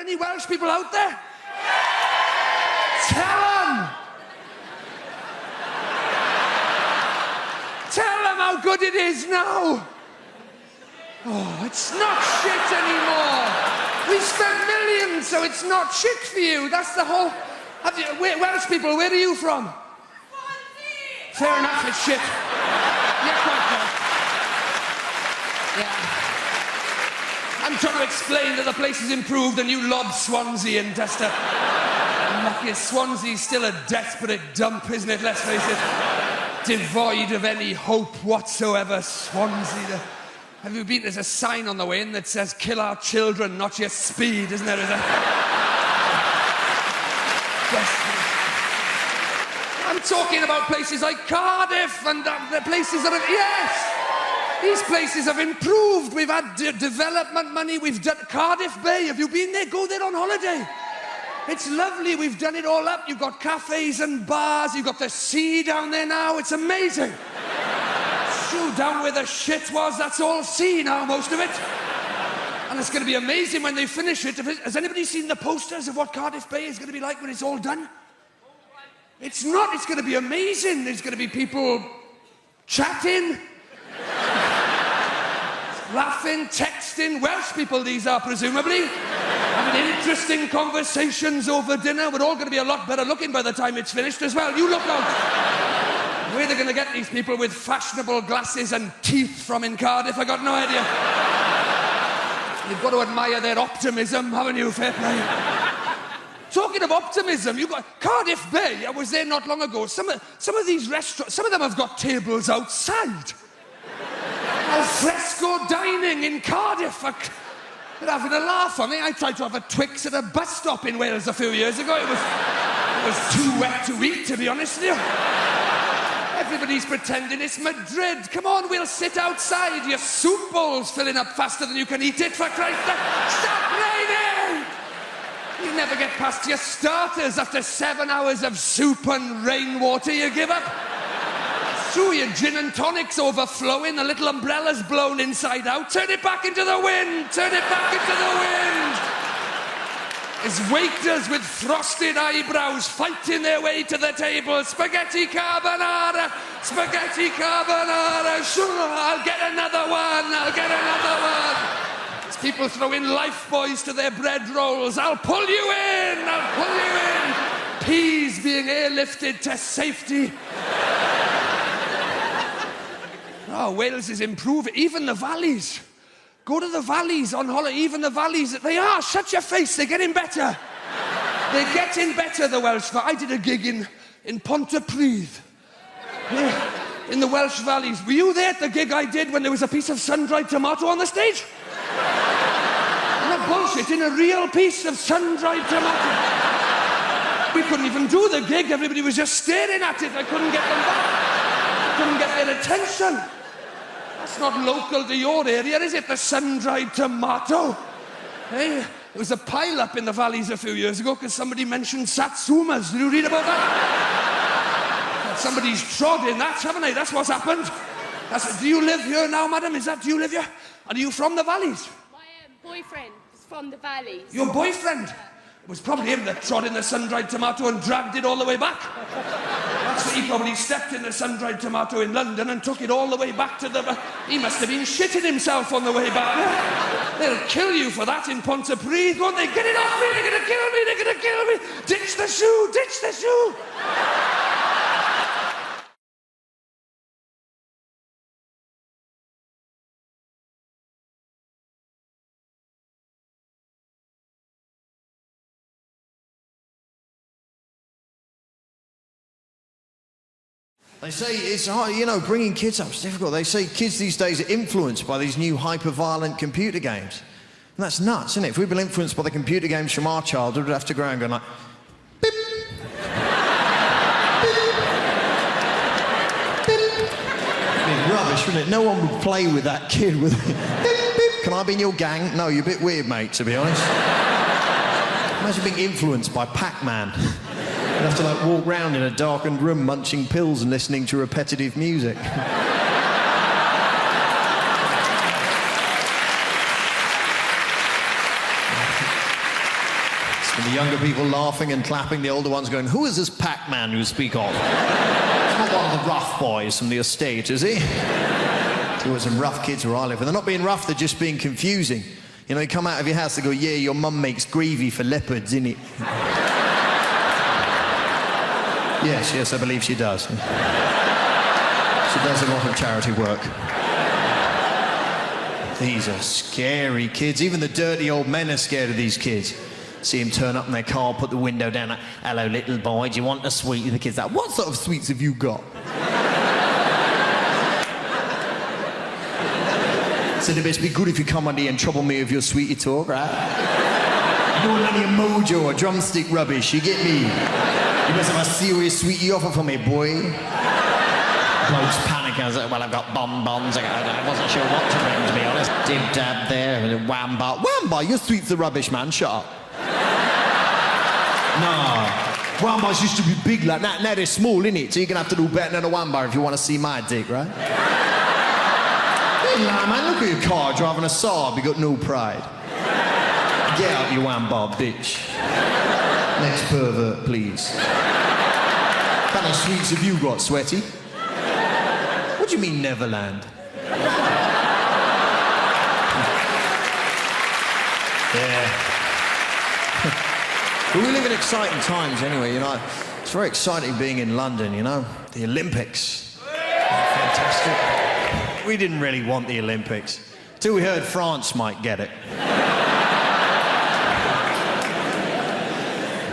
any Welsh people out there? Tell them! Tell them how good it is now! Oh, it's not shit anymore! We spent millions, so it's not shit for you. That's the whole... Welsh people, where are you from? Swansea! Fair enough, it's shit. Yeah, quite right. Yeah. I'm trying to explain that the place has improved and you lob Swansea and just lucky Swansea's still a desperate dump, isn't it? Let's face it. Devoid of any hope whatsoever, Swansea. Have you been? There's a sign on the way in that says, kill our children, not your speed, isn't there? Yes. I'm talking about places like Cardiff and the places that have... Yes! These places have improved. We've had development money. We've done Cardiff Bay. Have you been there? Go there on holiday. It's lovely. We've done it all up. You've got cafes and bars. You've got the sea down there now. It's amazing. True, down where the shit was, that's all sea now, most of it. And it's going to be amazing when they finish it. Has anybody seen the posters of what Cardiff Bay is going to be like when it's all done? It's not. It's going to be amazing. There's going to be people chatting. Laughing, texting, Welsh people these are presumably, having interesting conversations over dinner. We're all going to be a lot better looking by the time it's finished as well. You look out. Where they're going to get these people with fashionable glasses and teeth from in Cardiff, I got no idea. You've got to admire their optimism, haven't you? Fair play. Talking of optimism, you've got Cardiff Bay. I was there not long ago. Some of these restaurants, some of them have got tables outside. Al fresco dining in Cardiff. They're having a laugh on me. I tried to have a Twix at a bus stop in Wales a few years ago. It was too wet to eat, to be honest with you. Everybody's pretending it's Madrid. Come on, we'll sit outside. Your soup bowl's filling up faster than you can eat it, for Christ's sake. Stop raining! You never get past your starters after 7 hours of soup and rainwater. You give up. Through your gin and tonic's overflowing, the little umbrella's blown inside out. Turn it back into the wind! Turn it back into the wind! There's waiters with frosted eyebrows fighting their way to the table. Spaghetti carbonara! Spaghetti carbonara! Sure, I'll get another one! I'll get another one! There's people throwing lifebuoys to their bread rolls. I'll pull you in! I'll pull you in! Peas being airlifted to safety. Oh, Wales is improving. Even the valleys. Go to the valleys on holiday. Even the valleys. They are. Shut your face. They're getting better. They're getting better, the Welsh. I did a gig in Pontypridd. Yeah, in the Welsh valleys. Were you there at the gig I did when there was a piece of sun-dried tomato on the stage? Not bullshit. In a real piece of sun-dried tomato. We couldn't even do the gig. Everybody was just staring at it. I couldn't get them back. I couldn't get their attention. That's not local to your area, is it? The sun-dried tomato. Hey, there was a pile-up in the valleys a few years ago because somebody mentioned satsumas. Did you read about that? Somebody's trod in that, haven't they? That's what's happened. Do you live here now, madam? Do you live here? And are you from the valleys? My boyfriend is from the valleys. Your boyfriend? It was probably him that trod in the sun-dried tomato and dragged it all the way back. That's what he probably stepped in the sun-dried tomato in London and took it all the way back to the... He must have been shitting himself on the way back. They'll kill you for that in Pontypridd, won't they? Get it off me! They're going to kill me! They're going to kill me! Ditch the shoe! Ditch the shoe! They say it's hard, bringing kids up is difficult. They say kids these days are influenced by these new hyper-violent computer games. And that's nuts, isn't it? If we'd been influenced by the computer games from our childhood, we'd have to go around going like, beep, beep, beep. It'd be rubbish, wouldn't it? No one would play with that kid with beep, beep. Can I be in your gang? No, you're a bit weird, mate, to be honest. Imagine being influenced by Pac-Man. You'd have to walk round in a darkened room munching pills and listening to repetitive music. And the younger people laughing and clapping, the older ones going, who is this Pac-Man you speak of? It's not one of the rough boys from the estate, is he? There's always some rough kids where I live. And they're not being rough, they're just being confusing. You know, you come out of your house, they go, yeah, your mum makes gravy for leopards, innit? Yes, I believe she does. She does a lot of charity work. These are scary kids. Even the dirty old men are scared of these kids. See him turn up in their car, put the window down, like, hello, little boy, do you want a sweet? The kid's like, what sort of sweets have you got? Said it best be good if you come on here and trouble me with your sweetie talk, right? You don't want any mojo or drumstick rubbish, you get me? You must have a serious sweetie offer for me, boy. Blokes panic. I was like, well, I've got bonbons. I wasn't sure what to bring, to be honest. Dib dab there, and wham-bar. Wham-bar, your sweets are rubbish, man. Shut up. No. Wham-bars used to be big like that. Now they're small, innit? So you're going to have to do better than a wham-bar if you want to see my dick, right? Hey, man, look at your car driving a Saab. You got no pride. Get out, you wham-bar, bitch. Next pervert, please. What kind of sweets have you got, Sweaty? What do you mean, Neverland? Yeah. But we live in exciting times anyway, you know. It's very exciting being in London, you know. The Olympics. Fantastic. We didn't really want the Olympics till we heard France might get it.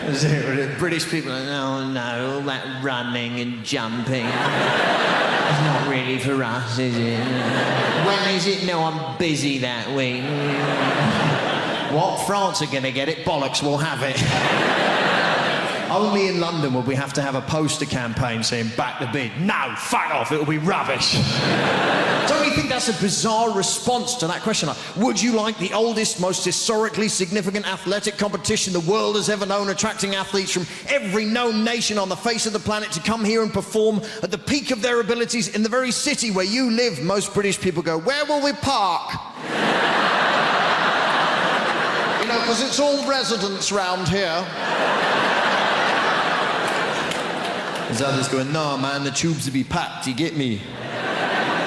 The British people are, oh no, all that running and jumping. It's not really for us, is it? When is it? No, I'm busy that week. What? France are gonna get it? Bollocks, we'll have it. Only in London would we have to have a poster campaign saying back the bid. No, fuck off, it'll be rubbish. Don't you think that's a bizarre response to that question? Like, would you like the oldest, most historically significant athletic competition the world has ever known, attracting athletes from every known nation on the face of the planet to come here and perform at the peak of their abilities in the very city where you live? Most British people go, where will we park? You know, because it's all residents round here. There's others going, no, man, the tubes will be packed, you get me?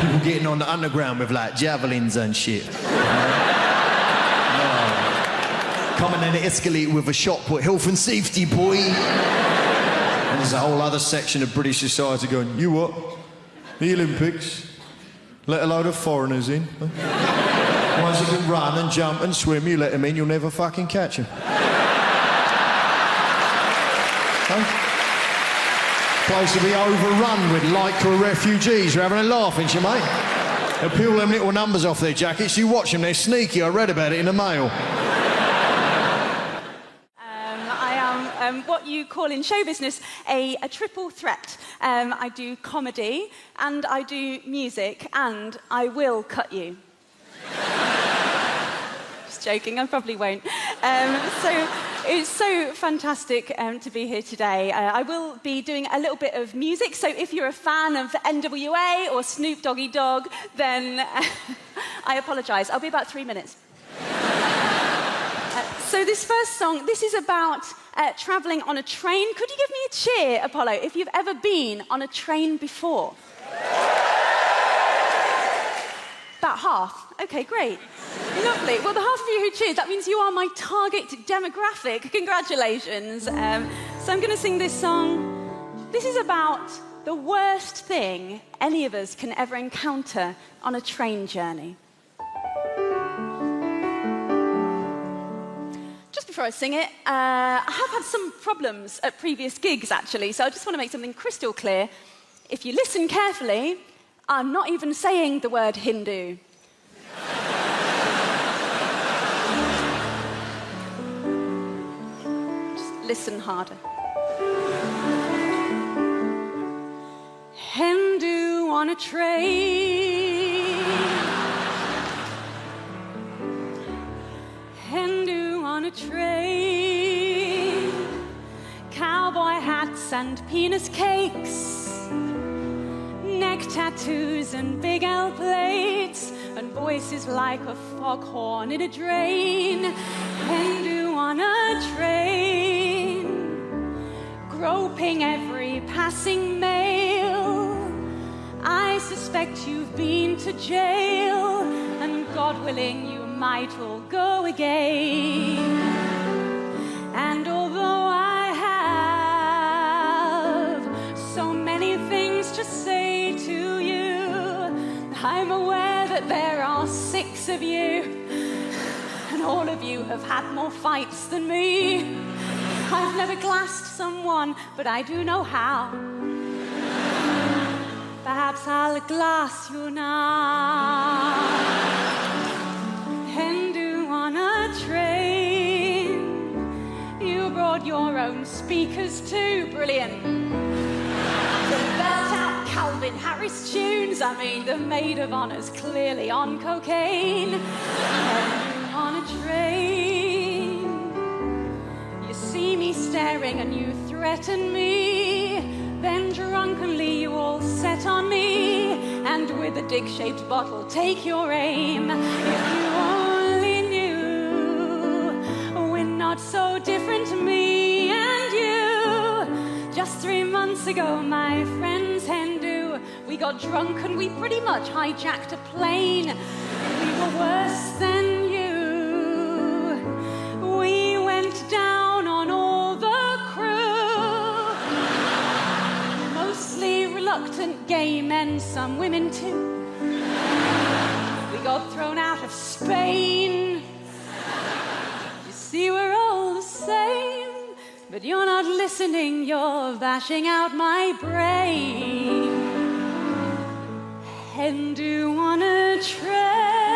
People getting on the underground with, like, javelins and shit. No. Coming in the escalator with a shot put, health and safety, boy. And there's a whole other section of British society going, you what? The Olympics? Let a load of foreigners in? Huh? Ones that can run and jump and swim, you let them in, you'll never fucking catch them. Huh? Place to be overrun with Lycra refugees. You're having a laugh, ain't you, mate? They'll peel them little numbers off their jackets. You watch them, they're sneaky. I read about it in the Mail. I am what you call in show business a triple threat. I do comedy, and I do music, and I will cut you. Just joking, I probably won't. So it's so fantastic to be here today. I will be doing a little bit of music, so if you're a fan of NWA or Snoop Doggy Dogg, then I apologise. I'll be about 3 minutes. So this first song, this is about travelling on a train. Could you give me a cheer, Apollo, if you've ever been on a train before? About half. Okay, great. Lovely. Well, the half of you who cheered, that means you are my target demographic. Congratulations. So I'm going to sing this song. This is about the worst thing any of us can ever encounter on a train journey. Just before I sing it, I have had some problems at previous gigs, actually, so I just want to make something crystal clear. If you listen carefully, I'm not even saying the word Hindu. Just listen harder. Hindu on a train. Hindu on a train. Cowboy hats and penis cakes. Neck tattoos and big L plates, and voices like a foghorn in a drain. Hindu on a train. Scoping every passing mail. I suspect you've been to jail, and God willing, you might all go again. And although I have so many things to say to you, I'm aware that there are 6 of you, and all of you have had more fights than me. I've never glassed someone, but I do know how. Perhaps I'll glass you now. And do on a train. You brought your own speakers too, brilliant. To belt out Calvin Harris tunes. I mean, the maid of honor's clearly on cocaine. And on a train. You see me staring and you threaten me. Then drunkenly you all set on me, and with a dick-shaped bottle take your aim. If you only knew, we're not so different, me and you. Just 3 months ago, my friends Hindu, we got drunk and we pretty much hijacked a plane. We were worse than you. We went down on all the crew. Mostly reluctant gay men, some women too. We got thrown out of Spain. You see, we're all the same, but you're not listening, you're bashing out my brain. And do on a train.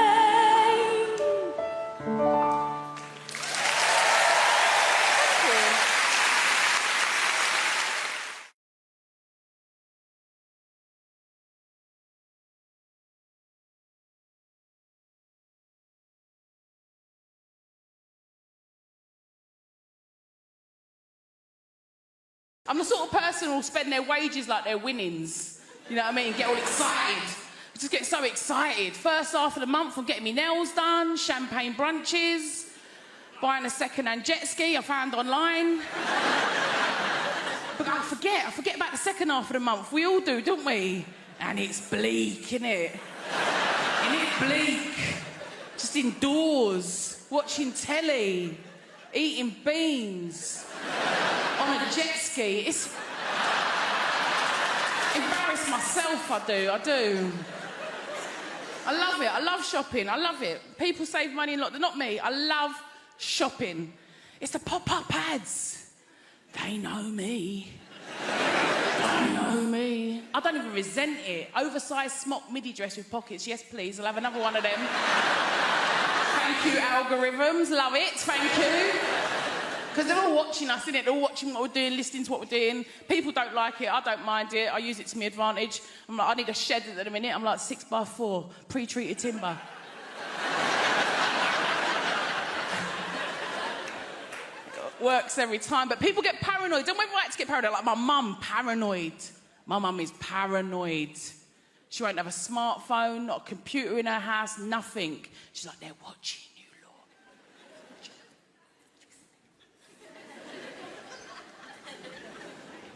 I'm the sort of person who'll spend their wages like their winnings. You know what I mean? Get all excited. I just get so excited. First half of the month, I'm getting my nails done, champagne brunches, buying a second-hand jet ski I found online. But I forget about the second half of the month. We all do, don't we? And it's bleak, innit? Isn't it bleak? Just indoors, watching telly, eating beans. On a jet ski. It's... embarrass myself, I do. I love it. I love shopping. I love it. People save money a lot. They're not me. I love shopping. It's the pop-up ads. They know me. They know me. I don't even resent it. Oversized smock midi dress with pockets. Yes, please. I'll have another one of them. Thank you, algorithms. Love it. Thank you. Because they're all watching us, innit? They're all watching what we're doing, listening to what we're doing. People don't like it. I don't mind it. I use it to my advantage. I'm like, I need a shed at the minute. I'm like 6x4, pre-treated timber. Works every time. But people get paranoid. Don't we right to get paranoid? Like my mum, paranoid. My mum is paranoid. She won't have a smartphone, not a computer in her house, nothing. She's like, they're watching.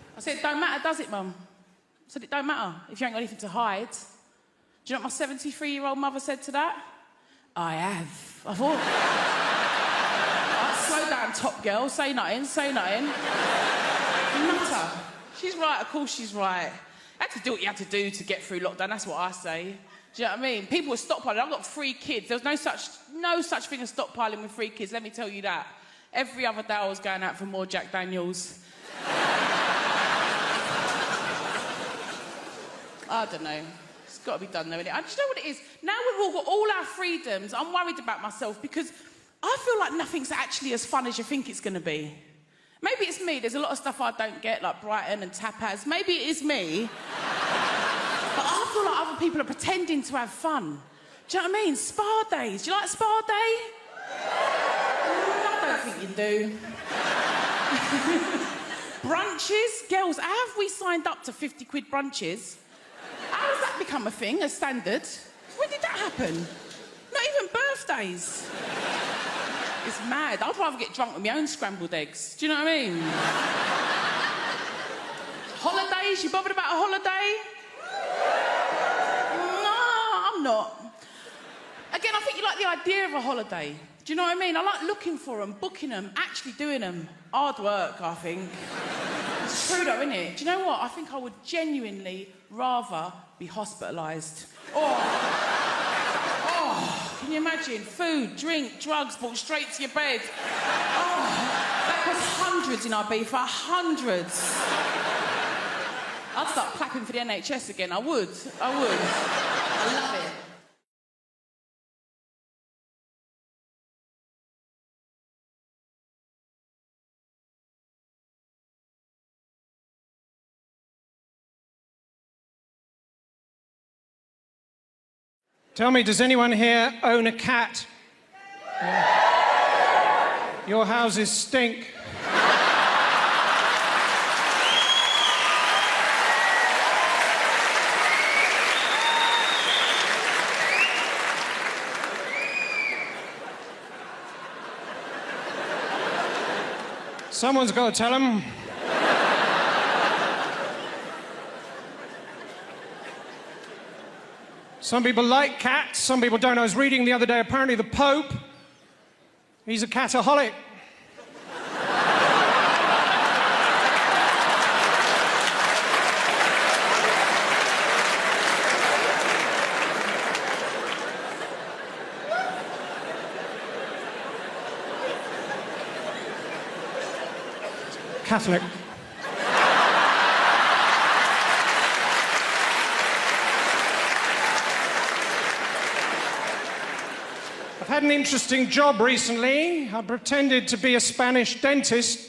I said, it don't matter, does it, Mum? I said, it don't matter if you ain't got anything to hide. Do you know what my 73-year-old mother said to that? I have. I thought... Slow down, top girl. Say nothing, say nothing. Nutter. She's right, of course she's right. You had to do what you had to do to get through lockdown, that's what I say. Do you know what I mean? People were stockpiling. I've got 3 kids. There was no such thing as stockpiling with 3 kids, let me tell you that. Every other day I was going out for more Jack Daniels. I don't know. It's got to be done, though, innit? I just know what it is. Now we've all got all our freedoms, I'm worried about myself because I feel like nothing's actually as fun as you think it's going to be. Maybe it's me. There's a lot of stuff I don't get, like Brighton and tapas. Maybe it is me. But I feel like other people are pretending to have fun. Do you know what I mean? Spa days. Do you like Spa Day? I don't think you do. Brunches? Girls, how have we signed up to 50 quid brunches? How has that become a thing, a standard? When did that happen? Not even birthdays. It's mad. I'd rather get drunk with my own scrambled eggs. Do you know what I mean? Holidays? You bothered about a holiday? No, I'm not. Again, I think you like the idea of a holiday. Do you know what I mean? I like looking for them, booking them, actually doing them. Hard work, I think. It's true though, isn't it? Do you know what? I think I would genuinely rather be hospitalised. Can you imagine? Food, drink, drugs brought straight to your bed. That costs hundreds in Ibiza, hundreds. I'd start clapping for the NHS again. I would. I love it. Tell me, does anyone here own a cat? Yeah. Your houses stink. Someone's got to tell them. Some people like cats, some people don't. I was reading the other day, apparently the Pope, he's a cataholic. Catholic. I've had an interesting job recently. I pretended to be a Spanish dentist.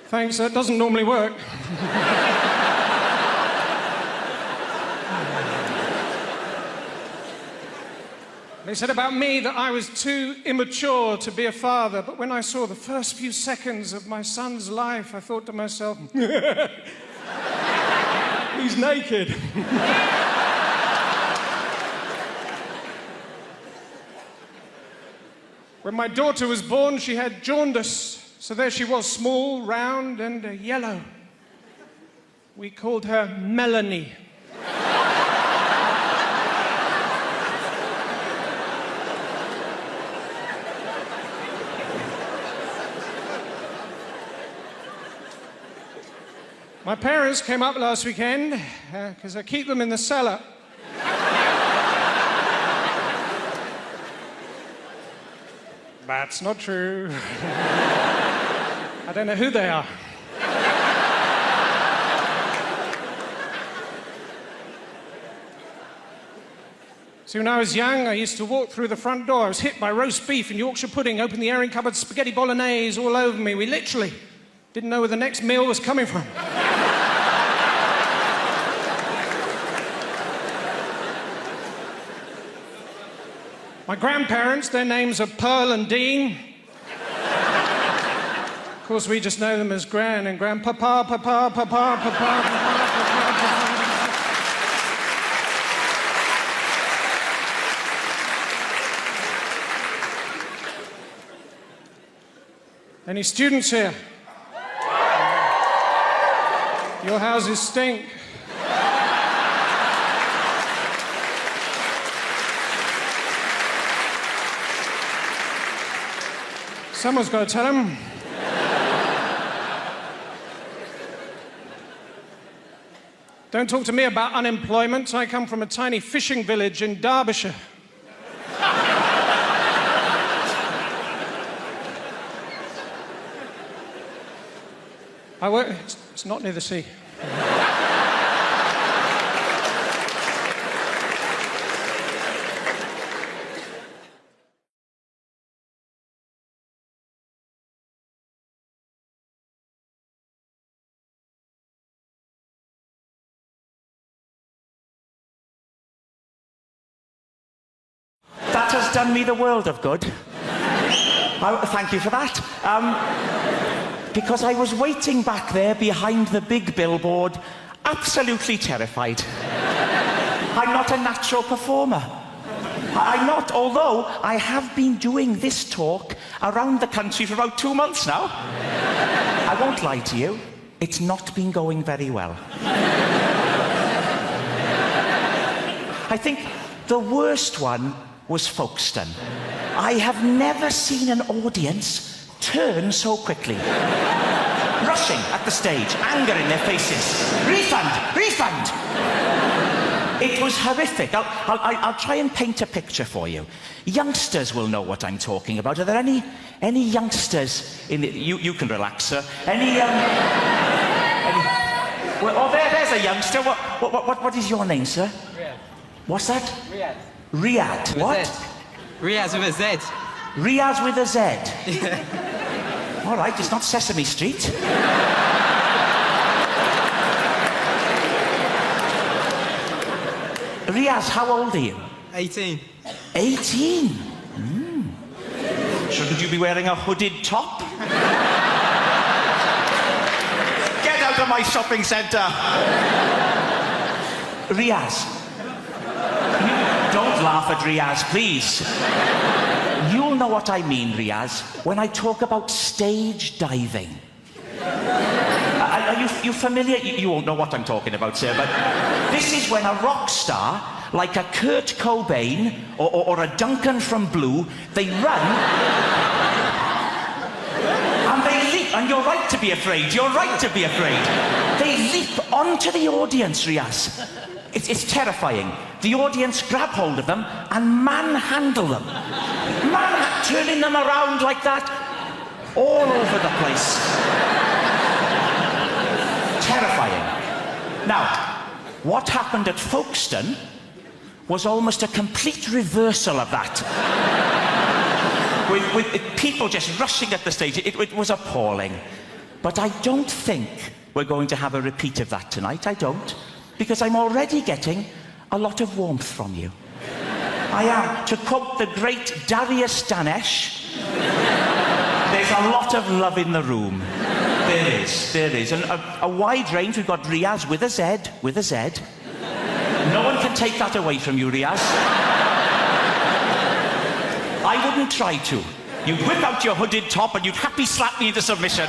Thanks, that doesn't normally work. They said about me that I was too immature to be a father, but when I saw the first few seconds of my son's life, I thought to myself, he's naked. When my daughter was born, she had jaundice, so there she was, small, round, and yellow. We called her Melanie. My parents came up last weekend, because I keep them in the cellar. That's not true. I don't know who they are. See, when I was young, I used to walk through the front door. I was hit by roast beef and Yorkshire pudding, opened the airing cupboard, spaghetti bolognese all over me. We literally didn't know where the next meal was coming from. My grandparents, their names are Pearl and Dean. Of course, we just know them as Gran and Grandpapa, Papa, Papa, Papa, Papa, Papa. Any students here? Your houses stink. Someone's got to tell them. Don't talk to me about unemployment. I come from a tiny fishing village in Derbyshire. I work... It's not near the sea. That has done me the world of good. Thank you for that. Because I was waiting back there behind the big billboard, absolutely terrified. I'm not a natural performer. I'm not, although I have been doing this talk around the country for about 2 months now. I won't lie to you, it's not been going very well. I think the worst one was Folkestone. I have never seen an audience turn so quickly. Rushing at the stage, anger in their faces. Refund! Refund! It was horrific. I'll try and paint a picture for you. Youngsters will know what I'm talking about. Are there any youngsters in the... You can relax, sir. Well, oh, there's a youngster. What is your name, sir? Riyadh. What's that? Riyadh. Riyadh. What? Riyadh with a Z. Riyadh with a Z. All right, it's not Sesame Street. Riaz, how old are you? 18. 18? Shouldn't you be wearing a hooded top? Get out of my shopping centre! Riaz. Don't laugh at Riaz, please. You'll know what I mean, Riaz, when I talk about stage diving. Are you familiar? You won't know what I'm talking about, sir, but this is when a rock star, like a Kurt Cobain or a Duncan from Blue, they run and they leap. And you're right to be afraid. You're right to be afraid. They leap onto the audience, Riaz. It's terrifying. The audience grab hold of them and manhandle them. Turning them around like that, all over the place. Terrifying. Now, what happened at Folkestone was almost a complete reversal of that. with people just rushing at the stage. It was appalling. But I don't think we're going to have a repeat of that tonight. I don't. Because I'm already getting a lot of warmth from you. I am. To quote the great Darius Danesh, there's a lot of love in the room. There is. And a wide range. We've got Riaz with a Z. No one can take that away from you, Riaz. I wouldn't try to. You'd whip out your hooded top and you'd happy slap me into submission.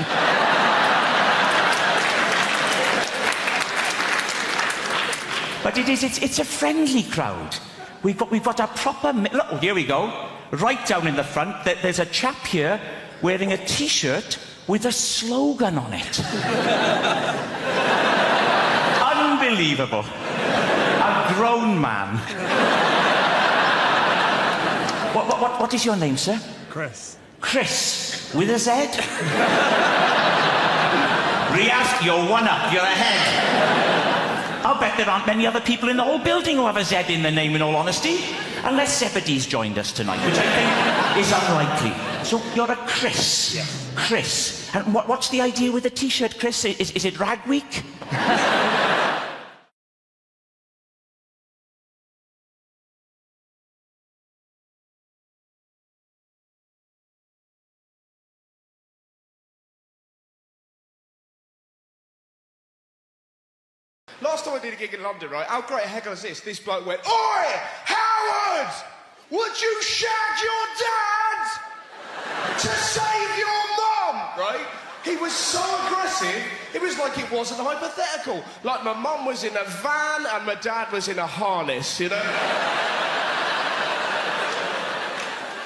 But it's a friendly crowd. We've got a proper... Look, here we go. Right down in the front, there's a chap here wearing a T-shirt with a slogan on it. Unbelievable. A grown man. What is your name, sir? Chris. Chris, with a Z? Riaz, you're one up. You're ahead. I'll bet there aren't many other people in the whole building who have a Z in their name, in all honesty. Unless Zebedee's joined us tonight, which I think is unlikely. So you're a Chris. Yeah. Chris. And what's the idea with the T-shirt, Chris? Is it Rag Week? Last time I did a gig in London, right, how great a heckle is this? This bloke went, "Oi, Howard! Would you shag your dad to save your mum?" Right? He was so aggressive, it was like it wasn't hypothetical. Like my mum was in a van and my dad was in a harness, you know?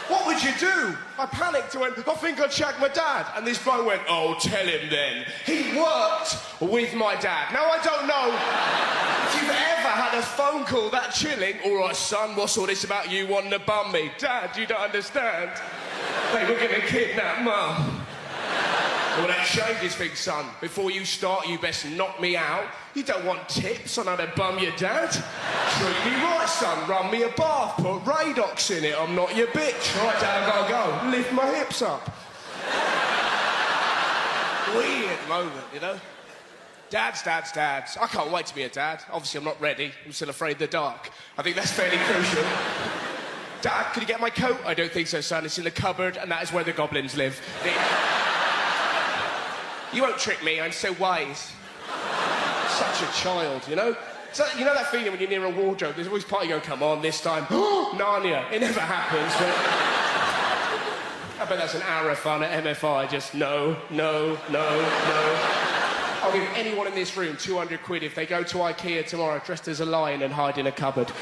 What would you do? I panicked and went, "I think I'd shag my dad." And this bloke went, "Oh, tell him then. He worked with my dad." Now, I don't know if you've ever had a phone call that chilling. "All right, son, what's all this about you wanting to bum me?" "Dad, you don't understand. They were going to kidnap Mum." "Well, that changes things, son. Before you start, you best knock me out. You don't want tips on how to bum your dad. Treat me right, son. Run me a bath. Put Radox in it. I'm not your bitch. Right, Dad, I gotta go. Lift my hips up." Weird moment, you know? Dads. I can't wait to be a dad. Obviously, I'm not ready. I'm still afraid of the dark. I think that's fairly crucial. "Dad, can you get my coat?" "I don't think so, son. It's in the cupboard, and that is where the goblins live." "You won't trick me. I'm so wise." Such a child, you know? So, you know that feeling when you're near a wardrobe? There's always part of you going, come on, this time. Narnia. It never happens, but... I bet that's an hour of fun at MFI. Just no. I'll give anyone in this room 200 quid if they go to IKEA tomorrow dressed as a lion and hide in a cupboard.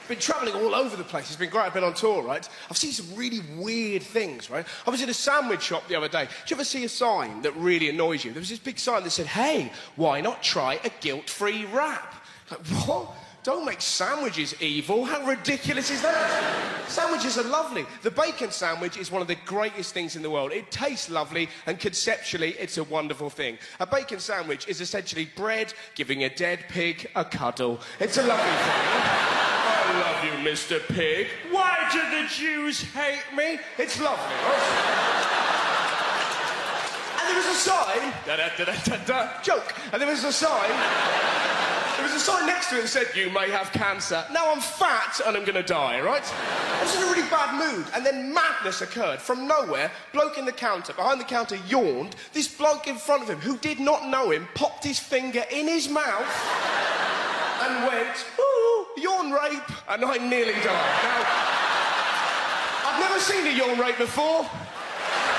Been travelling all over the place. It's been great. I've been on tour, right? I've seen some really weird things, right? I was in a sandwich shop the other day. Did you ever see a sign that really annoys you? There was this big sign that said, hey, why not try a guilt-free wrap? Like, what? Don't make sandwiches evil. How ridiculous is that? Sandwiches are lovely. The bacon sandwich is one of the greatest things in the world. It tastes lovely, and conceptually, it's a wonderful thing. A bacon sandwich is essentially bread giving a dead pig a cuddle. It's a lovely thing. I love you, Mr. Pig. Why do the Jews hate me? It's lovely, right? And there was a sign... Da-da-da-da-da-da. Joke. And there was a sign... There was a sign next to it that said, you may have cancer. Now I'm fat and I'm going to die, right? I was in a really bad mood, and then madness occurred. From nowhere, bloke in the counter, behind the counter, yawned. This bloke in front of him, who did not know him, popped his finger in his mouth and went, ooh, yawn rape, and I nearly died. Now, I've never seen a yawn rape before.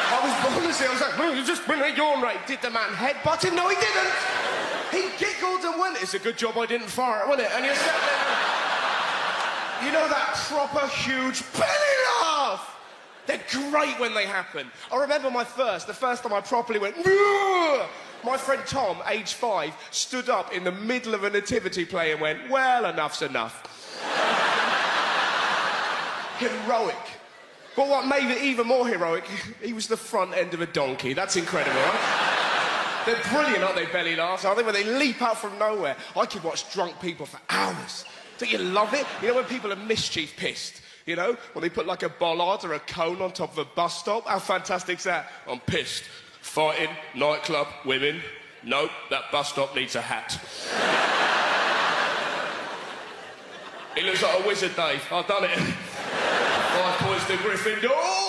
Honestly, I was like, you just been a yawn rape. Did the man headbutt him? No, he didn't. He giggled and went, it's a good job I didn't fire it, wasn't it? And you sat there, you know that proper huge belly laugh? They're great when they happen. I remember the first time I properly went, Ugh! My friend Tom, age 5, stood up in the middle of a nativity play and went, well, enough's enough. Heroic. But what made it even more heroic, he was the front end of a donkey. That's incredible, right? They're brilliant, aren't they, belly laughs? Aren't they, when they leap out from nowhere? I could watch drunk people for hours. Don't you love it? You know when people are mischief pissed? You know, when they put like a bollard or a cone on top of a bus stop? How fantastic's that? I'm pissed. Fighting, nightclub, women. Nope, that bus stop needs a hat. He looks like a wizard, Dave. I've done it. 5 points to Gryffindor.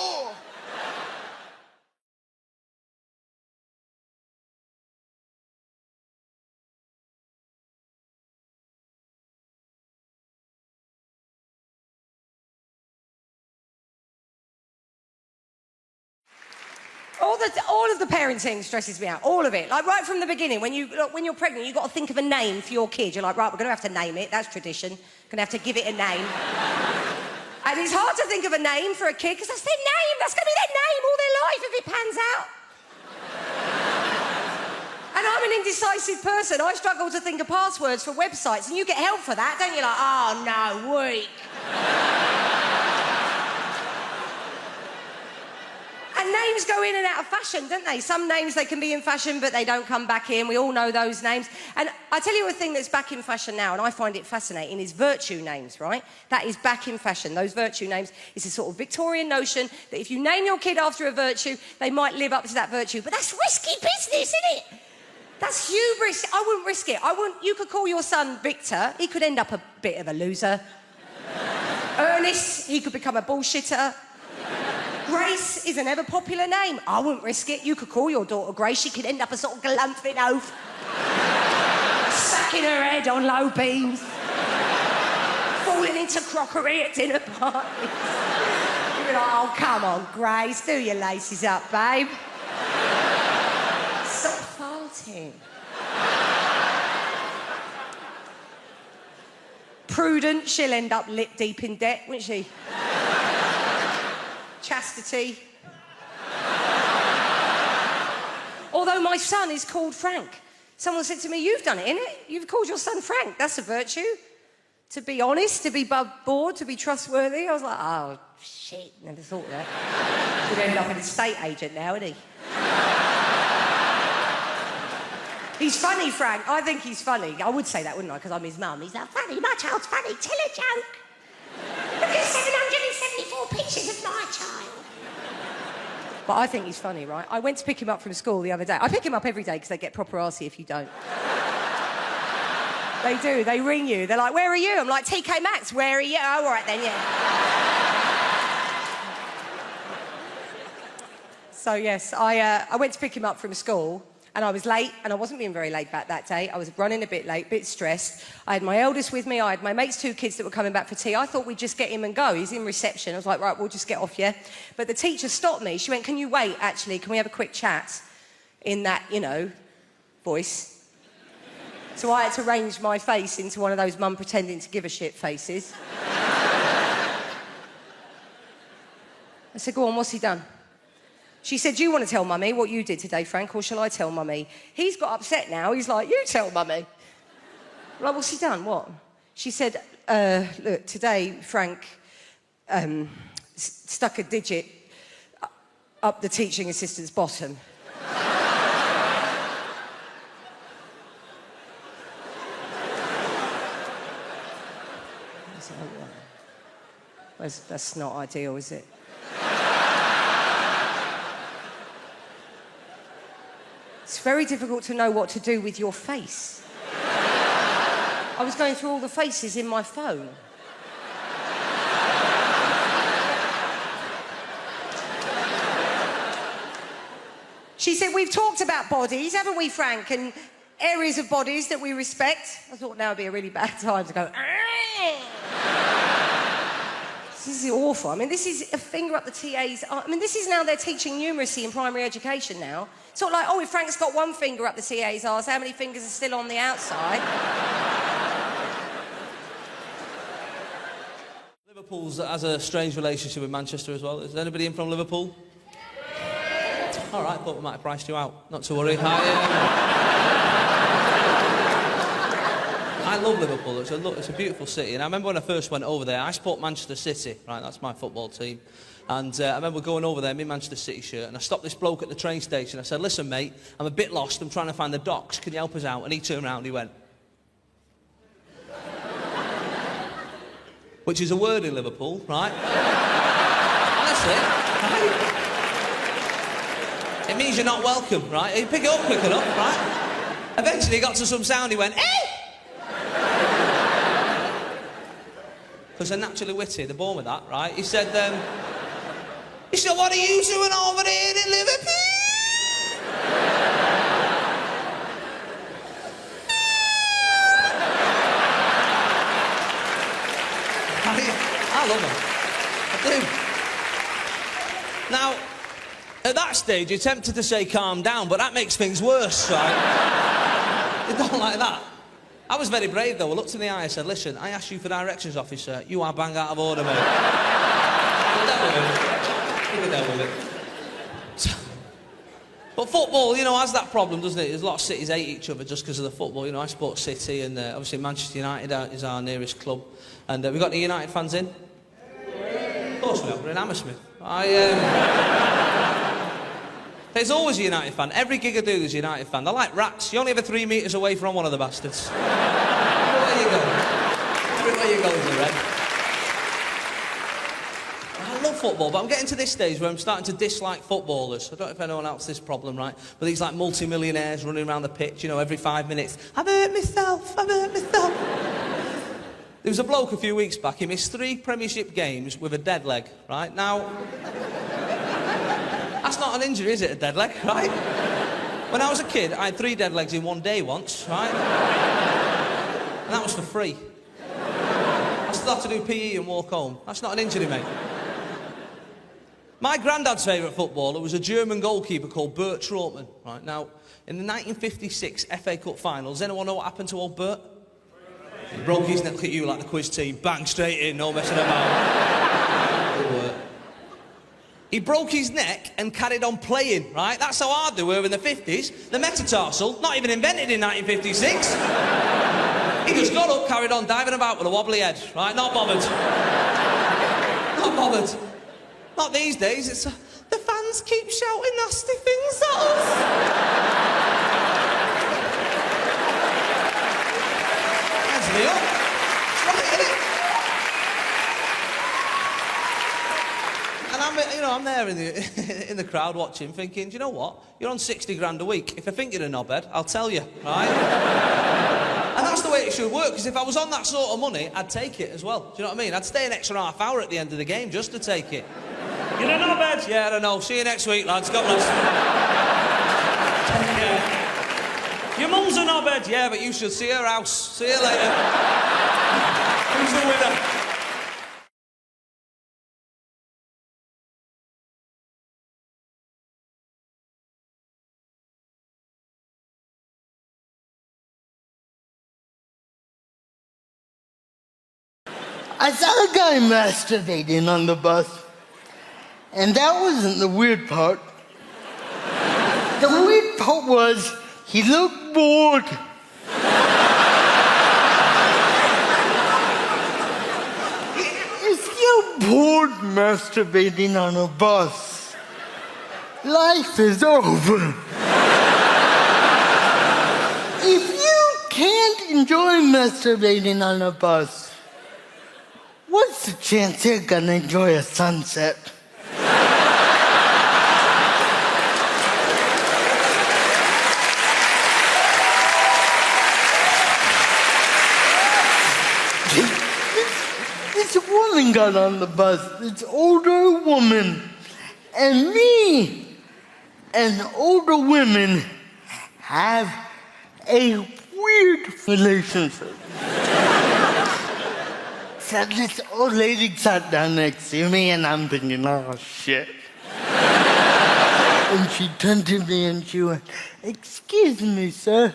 All of the parenting stresses me out. All of it. Like right from the beginning, when you're pregnant, you've got to think of a name for your kid. You're like, right, we're going to have to name it. That's tradition. Going to have to give it a name. And it's hard to think of a name for a kid because that's their name. That's going to be their name all their life if it pans out. And I'm an indecisive person. I struggle to think of passwords for websites, and you get help for that, don't you? Like, oh no, weak. And names go in and out of fashion, don't they? Some names, they can be in fashion, but they don't come back in. We all know those names. And I tell you a thing that's back in fashion now, and I find it fascinating, is virtue names, right? That is back in fashion. Those virtue names is a sort of Victorian notion that if you name your kid after a virtue, they might live up to that virtue. But that's risky business, isn't it? That's hubris. I wouldn't risk it. You could call your son Victor. He could end up a bit of a loser. Ernest, he could become a bullshitter. Grace is an ever-popular name. I wouldn't risk it. You could call your daughter Grace. She could end up a sort of galumphing oaf. Sacking her head on low beams. Falling into crockery at dinner parties. You'd be like, oh, come on, Grace. Do your laces up, babe. Stop farting. Prudent, she'll end up lip deep in debt, won't she? Chastity. Although my son is called Frank. Someone said to me, you've done it, innit? You've called your son Frank. That's a virtue. To be honest, to be above board, to be trustworthy. I was like, oh, shit, never thought of that. He'd end up an estate agent now, isn't he? He's funny, Frank. I think he's funny. I would say that, wouldn't I? Because I'm his mum. He's like, funny, my child's funny. Tell a joke. Look at 774 pictures of my child. But I think he's funny, right? I went to pick him up from school the other day. I pick him up every day because they get proper arsey if you don't. They do. They ring you. They're like, where are you? I'm like, TK Maxx, where are you? Oh, all right then, yeah. So, yes, I went to pick him up from school and I was late, and I wasn't being very laid back that day. I was running a bit late, a bit stressed. I had my eldest with me. I had my mate's 2 kids that were coming back for tea. I thought we'd just get him and go. He's in reception. I was like, right, we'll just get off, yeah? But the teacher stopped me. She went, can you wait, actually? Can we have a quick chat? In that, you know, voice. So I had to arrange my face into one of those mum pretending to give a shit faces. I said, go on, what's he done? She said, do you want to tell Mummy what you did today, Frank, or shall I tell Mummy? He's got upset now. He's like, you tell Mummy. I'm like, what's he done? What? She said, look, today Frank stuck a digit up the teaching assistant's bottom. I said, oh, well, that's not ideal, is it? It's very difficult to know what to do with your face. I was going through all the faces in my phone. She said, we've talked about bodies, haven't we, Frank? And areas of bodies that we respect. I thought now would be a really bad time to go, this is awful. I mean, this is a finger up the TA's... I mean, this is now they're teaching numeracy in primary education now. It's not like, oh, if Frank's got one finger up the TA's arse, how many fingers are still on the outside? Liverpool has a strange relationship with Manchester as well. Is there anybody in from Liverpool? All right, thought we might have priced you out. Not to worry. I love Liverpool. It's a beautiful city. And I remember when I first went over there, I support Manchester City, right? That's my football team. And I remember going over there in my Manchester City shirt, and I stopped this bloke at the train station. I said, listen, mate, I'm a bit lost. I'm trying to find the docks. Can you help us out? And he turned around and he went... Which is a word in Liverpool, right? Honestly, right? It means you're not welcome, right? He pick it up quick enough, right? Eventually he got to some sound, he went, hey! Because they're naturally witty, they're born with that, right? He said, what are you doing over there in Liverpool? I love him. I do. Now, at that stage, you're tempted to say calm down, but that makes things worse, right? You don't like that. I was very brave, though. I looked in the eye and said, listen, I asked you for directions, officer. You are bang out of order, mate. Keep it down with it. But football, you know, has that problem, doesn't it? There's a lot of cities hate each other just because of the football. You know, I support City, and obviously Manchester United is our nearest club. And we got any United fans in? Of course we have. We're in Hammersmith. There's always a United fan. Every gig I do, there's a United fan. They're like rats. You're only ever 3 metres away from one of the bastards. Everywhere you go. Everywhere you go is a red. I love football, but I'm getting to this stage where I'm starting to dislike footballers. I don't know if anyone else has this problem, right? But these like multi-millionaires running around the pitch, you know, every 5 minutes. I've hurt myself. There was a bloke a few weeks back, he missed 3 Premiership games with a dead leg, right? Now, that's not an injury, is it, a dead leg, right? When I was a kid, I had 3 dead legs in one day once, right? And that was for free. I still had to do PE and walk home. That's not an injury, mate. My granddad's favourite footballer was a German goalkeeper called Bert Trautmann, right? Now, in the 1956 FA Cup final, does anyone know what happened to old Bert? He broke his neck. Look at you like the quiz team. Bang, straight in, no messing about. Good work. He broke his neck and carried on playing, right? That's how hard they were in the 50s. The metatarsal, not even invented in 1956. He just got up, carried on diving about with a wobbly head, right? Not bothered. Not bothered. Not these days. It's the fans keep shouting nasty things at us. Me up. It's right, isn't it? And I'm there in the crowd watching, thinking, do you know what? You're on 60 grand a week. If I think you're a knobhead, I'll tell you, right? And that's the way it should work, because if I was on that sort of money, I'd take it as well. Do you know what I mean? I'd stay an extra half hour at the end of the game just to take it. You're in our bed? Yeah, I know. See you next week, lads. God bless. Yeah. Your mum's in our bed? Yeah, but you should see her house. See you later. Who's the winner? I saw a guy masturbating on the bus, and that wasn't the weird part. The weird part was he looked bored. If you're bored masturbating on a bus, life is over. If you can't enjoy masturbating on a bus, what's the chance you're gonna enjoy a sunset? This woman got on the bus, this older woman, and me and older women have a weird relationship. So this old lady sat down next to me, and I'm thinking, oh, shit. And she turned to me and she went, excuse me, sir,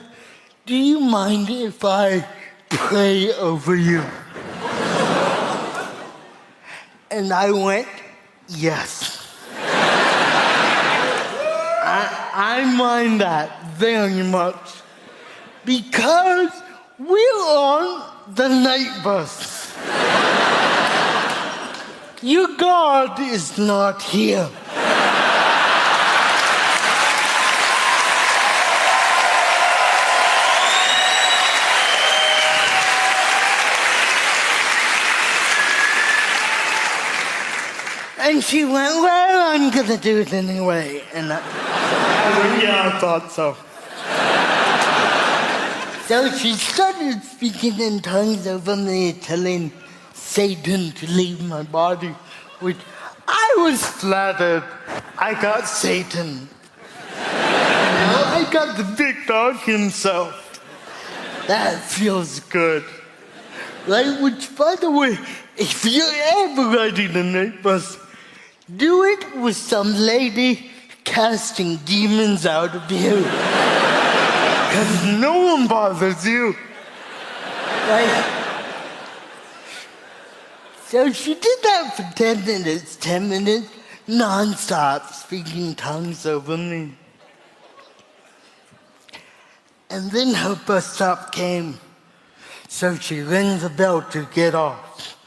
do you mind if I pray over you? And I went, yes. I mind that very much, because we're on the night bus. Your God is not here. And she went, well, I'm gonna do it anyway. And I went, yeah, I thought so. So she started speaking in tongues over me, telling Satan to leave my body, which I was flattered. I got Satan. I got the big dog himself. That feels good. Right? Which, by the way, if you're ever riding a night bus, do it with some lady casting demons out of you. Because no one bothers you. Right? So she did that for 10 minutes, non-stop, speaking tongues over me. And then her bus stop came. So she rang the bell to get off,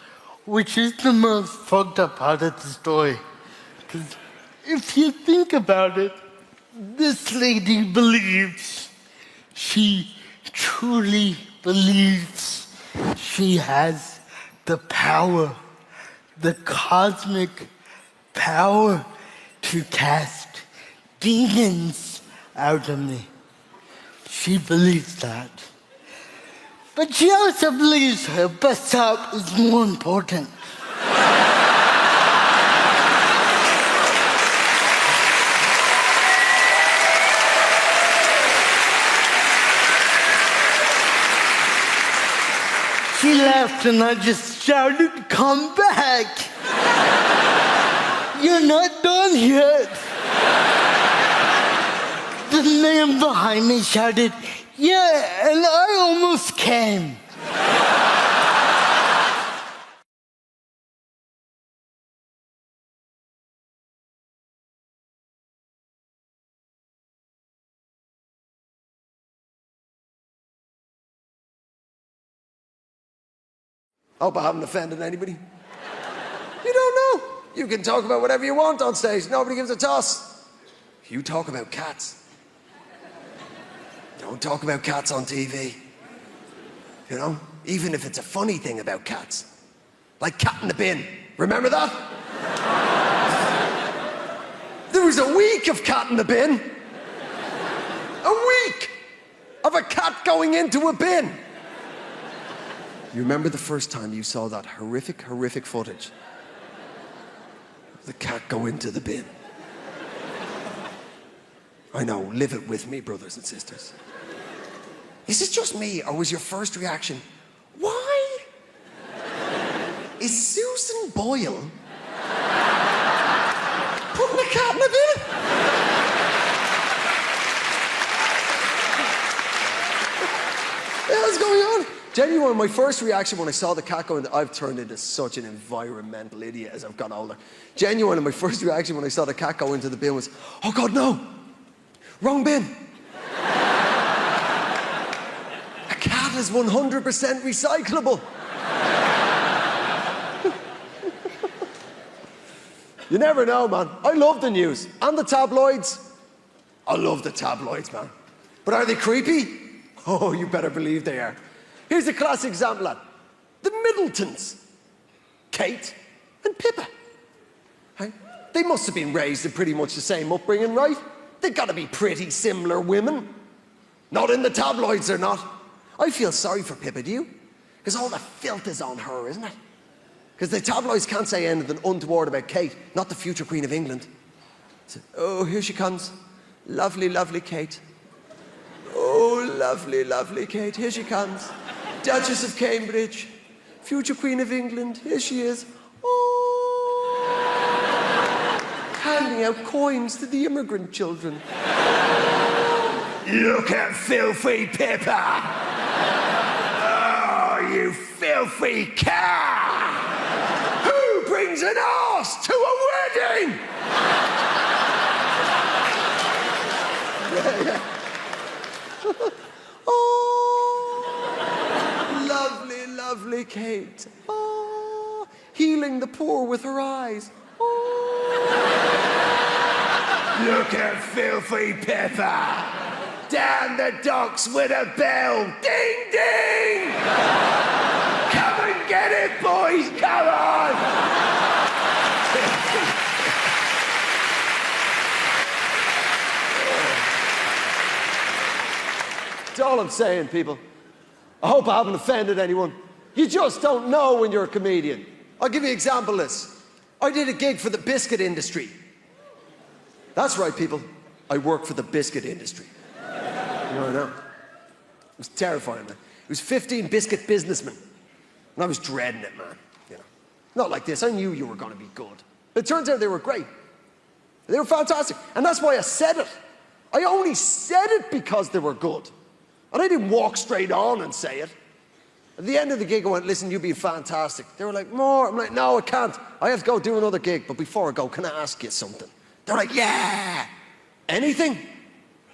which is the most fucked up part of the story. Because if you think about it, this lady believes, she truly believes she has the power, the cosmic power to cast demons out of me. She believes that. But she also believes her bus stop is more important. She laughed and I just shouted, come back! You're not done yet! The man behind me shouted, yeah, and I almost came. Hope I haven't offended anybody. You don't know. You can talk about whatever you want on stage. Nobody gives a toss. You talk about cats. Don't talk about cats on TV. You know? Even if it's a funny thing about cats. Like Cat in the Bin. Remember that? There was a week of Cat in the Bin. A week of a cat going into a bin. You remember the first time you saw that horrific, horrific footage? The cat go into the bin. I know, live it with me, brothers and sisters. Is it just me, or was your first reaction, why is Susan Boyle putting a cat in a bin? What's going on? Genuine, my first reaction when I saw the cat go in, I've turned into such an environmental idiot as I've got older. Genuine, my first reaction when I saw the cat go into the bin was, oh God, no, wrong bin. A cat is 100% recyclable. You never know, man. I love the news and the tabloids. I love the tabloids, man. But are they creepy? Oh, you better believe they are. Here's a classic example, lad. The Middletons. Kate and Pippa. Right? They must have been raised in pretty much the same upbringing, right? They've got to be pretty similar women. Not in the tabloids, they're not. I feel sorry for Pippa, do you? Because all the filth is on her, isn't it? Because the tabloids can't say anything untoward about Kate, not the future Queen of England. So, oh, here she comes. Lovely, lovely Kate. Oh, lovely, lovely Kate. Here she comes. Duchess of Cambridge. Future Queen of England. Here she is. Oh. Handing out coins to the immigrant children. Look at filthy Pippa. Oh, you filthy cat. Who brings an arse to a wedding? Yeah. Oh, lovely, lovely Kate. Oh, healing the poor with her eyes. Oh. Look at filthy Pippa. Down the docks with a bell. Ding, ding. Come and get it, boys. Come on. That's all I'm saying, people. I hope I haven't offended anyone. You just don't know when you're a comedian. I'll give you an example of this. I did a gig for the biscuit industry. That's right, people. I work for the biscuit industry. No, no. It was terrifying, man. It was 15 biscuit businessmen. And I was dreading it, man. You know, not like this. I knew you were going to be good. But it turns out they were great. They were fantastic. And that's why I said it. I only said it because they were good. And I didn't walk straight on and say it. At the end of the gig, I went, listen, you've been fantastic. They were like, more. I'm like, no, I can't. I have to go do another gig. But before I go, can I ask you something? They're like, yeah. Anything?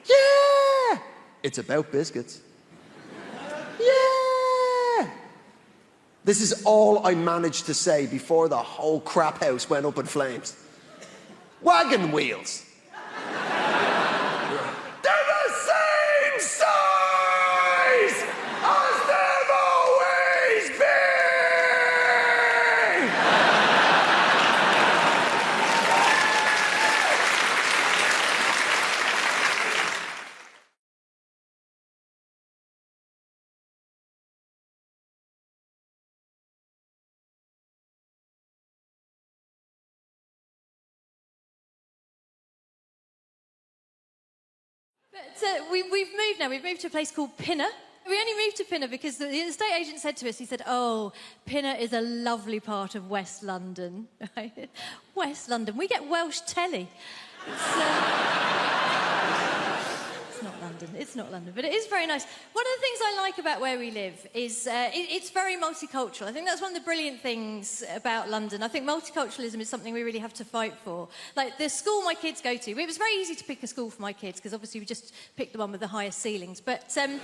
Yeah. It's about biscuits. Yeah. This is all I managed to say before the whole crap house went up in flames. Wagon wheels. They're the same size as they've always been. But we've moved now. We've moved to a place called Pinner. We only moved to Pinner because the estate agent said to us, he said, oh, Pinner is a lovely part of West London. West London. We get Welsh telly. It's not London. It's not London. But it is very nice. One of the things I like about where we live is it's very multicultural. I think that's one of the brilliant things about London. I think multiculturalism is something we really have to fight for. Like the school my kids go to, it was very easy to pick a school for my kids because obviously we just picked the one with the highest ceilings. But the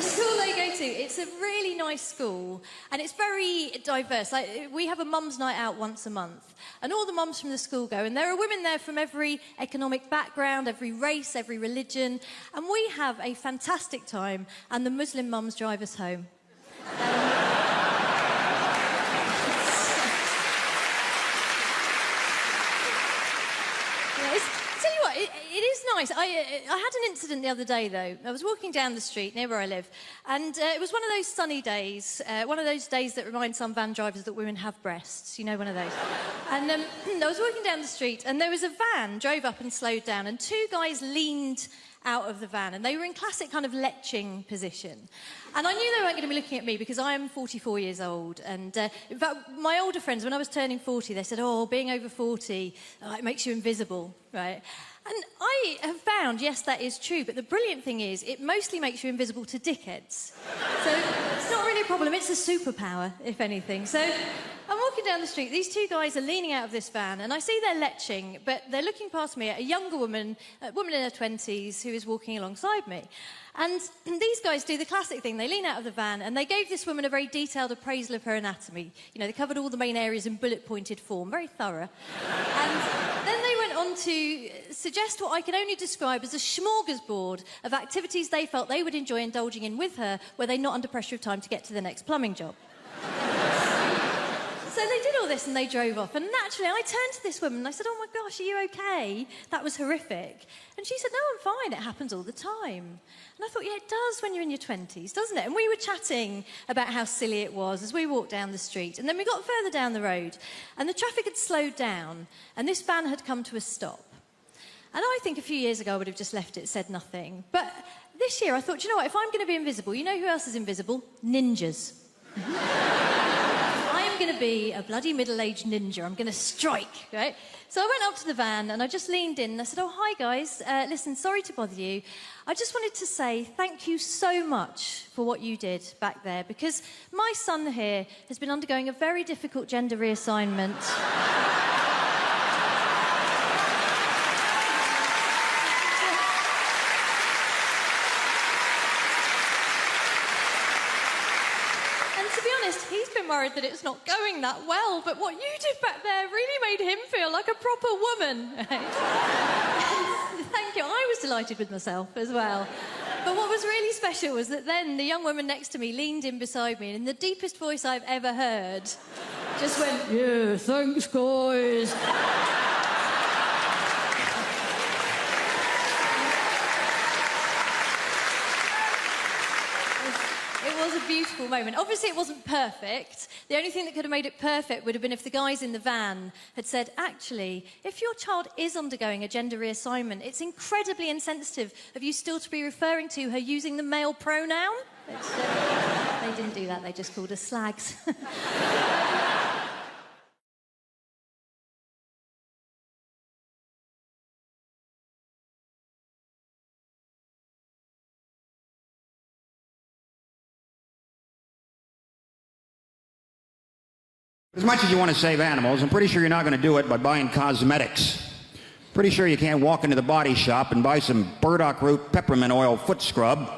school they go to, it's a really nice school and it's very diverse. Like we have a mum's night out once a month and all the mums from the school go and there are women there from every economic background, every race, every religion. And we have a fantastic time, and the Muslim mums drive us home. Tell you what, it is nice. I had an incident the other day, though. I was walking down the street near where I live, and it was one of those sunny days, one of those days that remind some van drivers that women have breasts. You know, one of those. And I was walking down the street, and there was a van drove up and slowed down, and two guys leaned out of the van, and they were in classic kind of leching position. And I knew they weren't going to be looking at me because I am 44 years old. And in fact, my older friends, when I was turning 40, they said, oh, being over 40, it makes you invisible, right? And I have found, yes, that is true, but the brilliant thing is it mostly makes you invisible to dickheads. So it's not really a problem, it's a superpower, if anything. So I'm walking down the street, these two guys are leaning out of this van, and I see they're leching, but they're looking past me at a younger woman, a woman in her 20s, who is walking alongside me. And these guys do the classic thing. They lean out of the van and they gave this woman a very detailed appraisal of her anatomy. You know, they covered all the main areas in bullet-pointed form, very thorough. And then they went on to suggest what I can only describe as a smorgasbord of activities they felt they would enjoy indulging in with her, were they not under pressure of time to get to the next plumbing job. So they did all this and they drove off. And naturally, I turned to this woman and I said, oh my gosh, are you okay? That was horrific. And she said, no, I'm fine. It happens all the time. And I thought, yeah, it does when you're in your 20s, doesn't it? And we were chatting about how silly it was as we walked down the street. And then we got further down the road and the traffic had slowed down and this van had come to a stop. And I think a few years ago I would have just left it, said nothing. But this year I thought, you know what, if I'm going to be invisible, you know who else is invisible? Ninjas. I'm going to be a bloody middle-aged ninja. I'm going to strike, right? So I went up to the van and I just leaned in and I said, oh, hi, guys. Listen, sorry to bother you. I just wanted to say thank you so much for what you did back there, because my son here has been undergoing a very difficult gender reassignment. He's been worried that it's not going that well, but what you did back there really made him feel like a proper woman. Thank you. I was delighted with myself as well. But what was really special was that then the young woman next to me leaned in beside me and in the deepest voice I've ever heard just went, yeah, thanks, guys. It was a beautiful moment. Obviously, it wasn't perfect. The only thing that could have made it perfect would have been if the guys in the van had said, actually, if your child is undergoing a gender reassignment, it's incredibly insensitive of you still to be referring to her using the male pronoun. They didn't do that. They just called us slags. As much as you want to save animals, I'm pretty sure you're not going to do it by buying cosmetics. Pretty sure you can't walk into the body shop and buy some burdock root peppermint oil foot scrub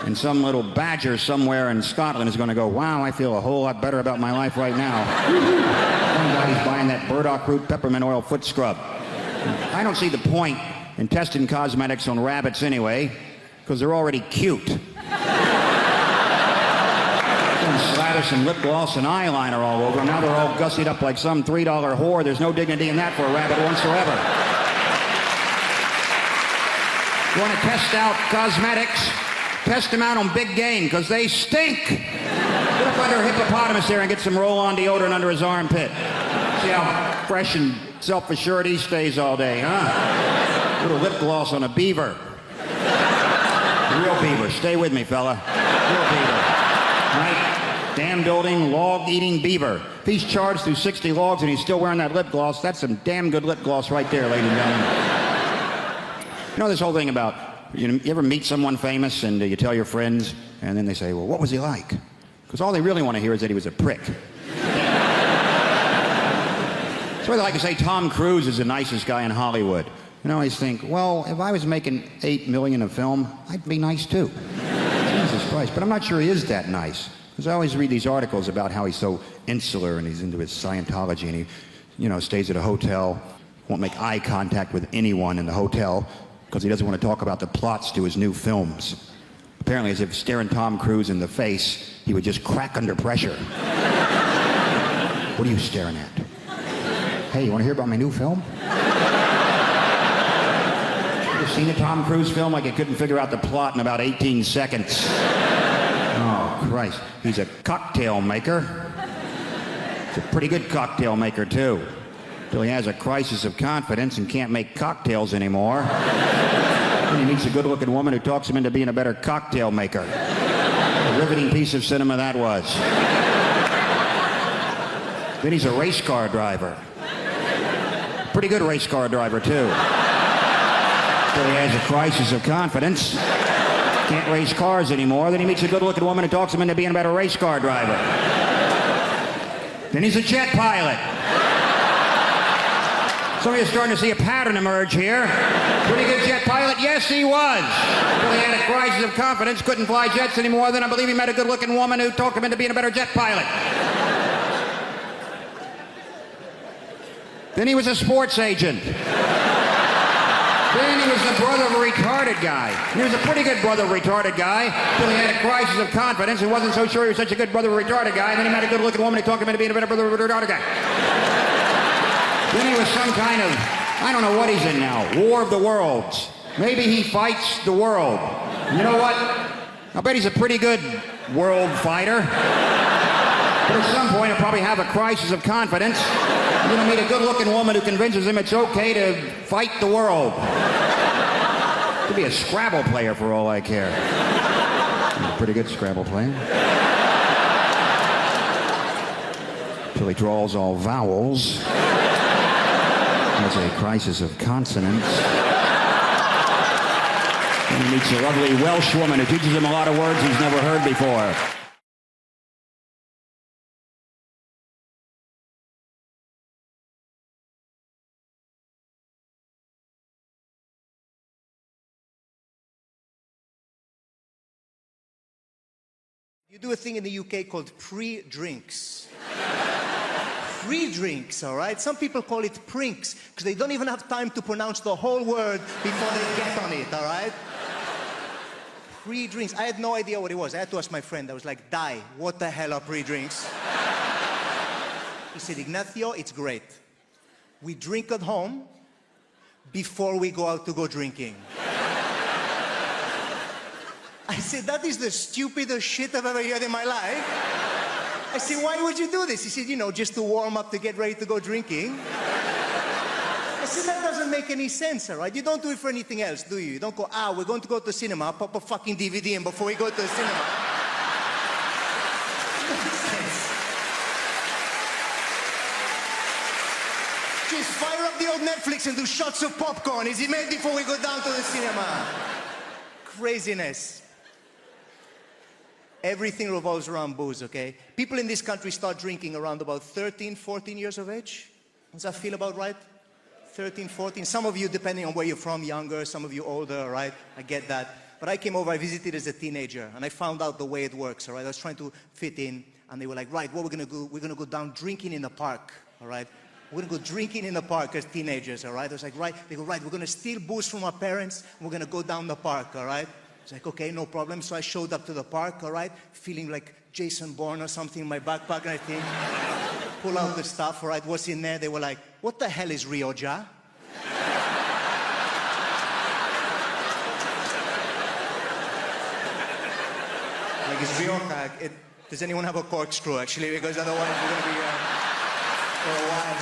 and some little badger somewhere in Scotland is going to go, wow, I feel a whole lot better about my life right now. One guy's buying that burdock root peppermint oil foot scrub. I don't see the point in testing cosmetics on rabbits anyway, because they're already cute. Slather some lip gloss and eyeliner all over them. Now they're all gussied up like some $3 whore. There's no dignity in that for a rabbit whatsoever. You want to test out cosmetics? Test them out on big game, because they stink. Get up under a hippopotamus there and get some roll-on deodorant under his armpit. See how fresh and self-assured he stays all day, huh? Little lip gloss on a beaver. Real beaver. Stay with me, fella. Real beaver. Right? Dam building, log eating beaver. If he's charged through 60 logs and he's still wearing that lip gloss, that's some damn good lip gloss right there, ladies and gentlemen. You know this whole thing about, you ever meet someone famous and you tell your friends and then they say, well, what was he like? Because all they really want to hear is that he was a prick. That's why they like to say Tom Cruise is the nicest guy in Hollywood. And I always think, well, if I was making $8 million a film, I'd be nice too. Jesus Christ. But I'm not sure he is that nice. Because I always read these articles about how he's so insular and he's into his Scientology and he, you know, stays at a hotel, won't make eye contact with anyone in the hotel because he doesn't want to talk about the plots to his new films. Apparently, as if staring Tom Cruise in the face, he would just crack under pressure. What are you staring at? Hey, you want to hear about my new film? You seen a Tom Cruise film like it couldn't figure out the plot in about 18 seconds? Oh, Christ. He's a cocktail maker. He's a pretty good cocktail maker, too. Till he has a crisis of confidence and can't make cocktails anymore. Then he meets a good-looking woman who talks him into being a better cocktail maker. A riveting piece of cinema that was. Then he's a race car driver. Pretty good race car driver, too. Till he has a crisis of confidence. Can't race cars anymore. Then he meets a good-looking woman who talks him into being a better race car driver. Then he's a jet pilot. Some of you are starting to see a pattern emerge here. Pretty good jet pilot? Yes, he was. Till he had a crisis of confidence, couldn't fly jets anymore. Then I believe he met a good-looking woman who talked him into being a better jet pilot. Then he was a sports agent. Then he was the brother of a retarded guy. He was a pretty good brother of a retarded guy till he had a crisis of confidence and wasn't so sure he was such a good brother of a retarded guy. And then he met a good-looking woman who talked him into being a better brother of a retarded guy. Then he was some kind of, I don't know what he's in now, War of the Worlds. Maybe he fights the world. You know what? I bet he's a pretty good world fighter. But at some point he'll probably have a crisis of confidence. He's going to meet a good-looking woman who convinces him it's okay to fight the world. Could be a Scrabble player for all I care. He's a pretty good Scrabble player. Till he draws all vowels. Has a crisis of consonants. And he meets a lovely Welsh woman who teaches him a lot of words he's never heard before. You do a thing in the UK called pre-drinks. Pre-drinks, all right? Some people call it prinks because they don't even have time to pronounce the whole word before they get on it, all right? Pre-drinks. I had no idea what it was. I had to ask my friend. I was like, Di, what the hell are pre-drinks? He said, Ignacio, it's great. We drink at home before we go out to go drinking. I said, that is the stupidest shit I've ever heard in my life. I said, why would you do this? He said, you know, just to warm up to get ready to go drinking. I said, that doesn't make any sense, all right? You don't do it for anything else, do you? You don't go, we're going to go to the cinema, pop a fucking DVD in before we go to the cinema. Just fire up the old Netflix and do shots of popcorn. Is it made before we go down to the cinema? Craziness. Everything revolves around booze, okay? People in this country start drinking around about 13, 14 years of age. Does that feel about right? 13, 14. Some of you, depending on where you're from, younger, some of you older, right? I get that. But I came over, I visited as a teenager, and I found out the way it works, all right? I was trying to fit in, and they were like, right, what we're gonna do? We're gonna go down drinking in the park, all right? We're gonna go drinking in the park as teenagers, all right? I was like, right. They go, right, we're gonna steal booze from our parents, and we're gonna go down the park, all right? It's like, okay, no problem. So I showed up to the park, all right, feeling like Jason Bourne or something in my backpack, and I think, pull out the stuff, all right, what's in there? They were like, what the hell is Rioja? Like, it's Rioja. Does anyone have a corkscrew, actually? Because otherwise we're going to be here for a while.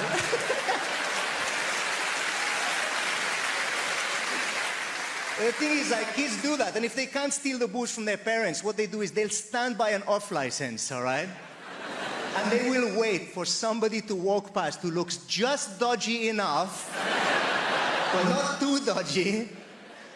The thing is, like, kids do that, and if they can't steal the booze from their parents, what they do is they'll stand by an off license, all right? And they will wait for somebody to walk past who looks just dodgy enough, but not too dodgy,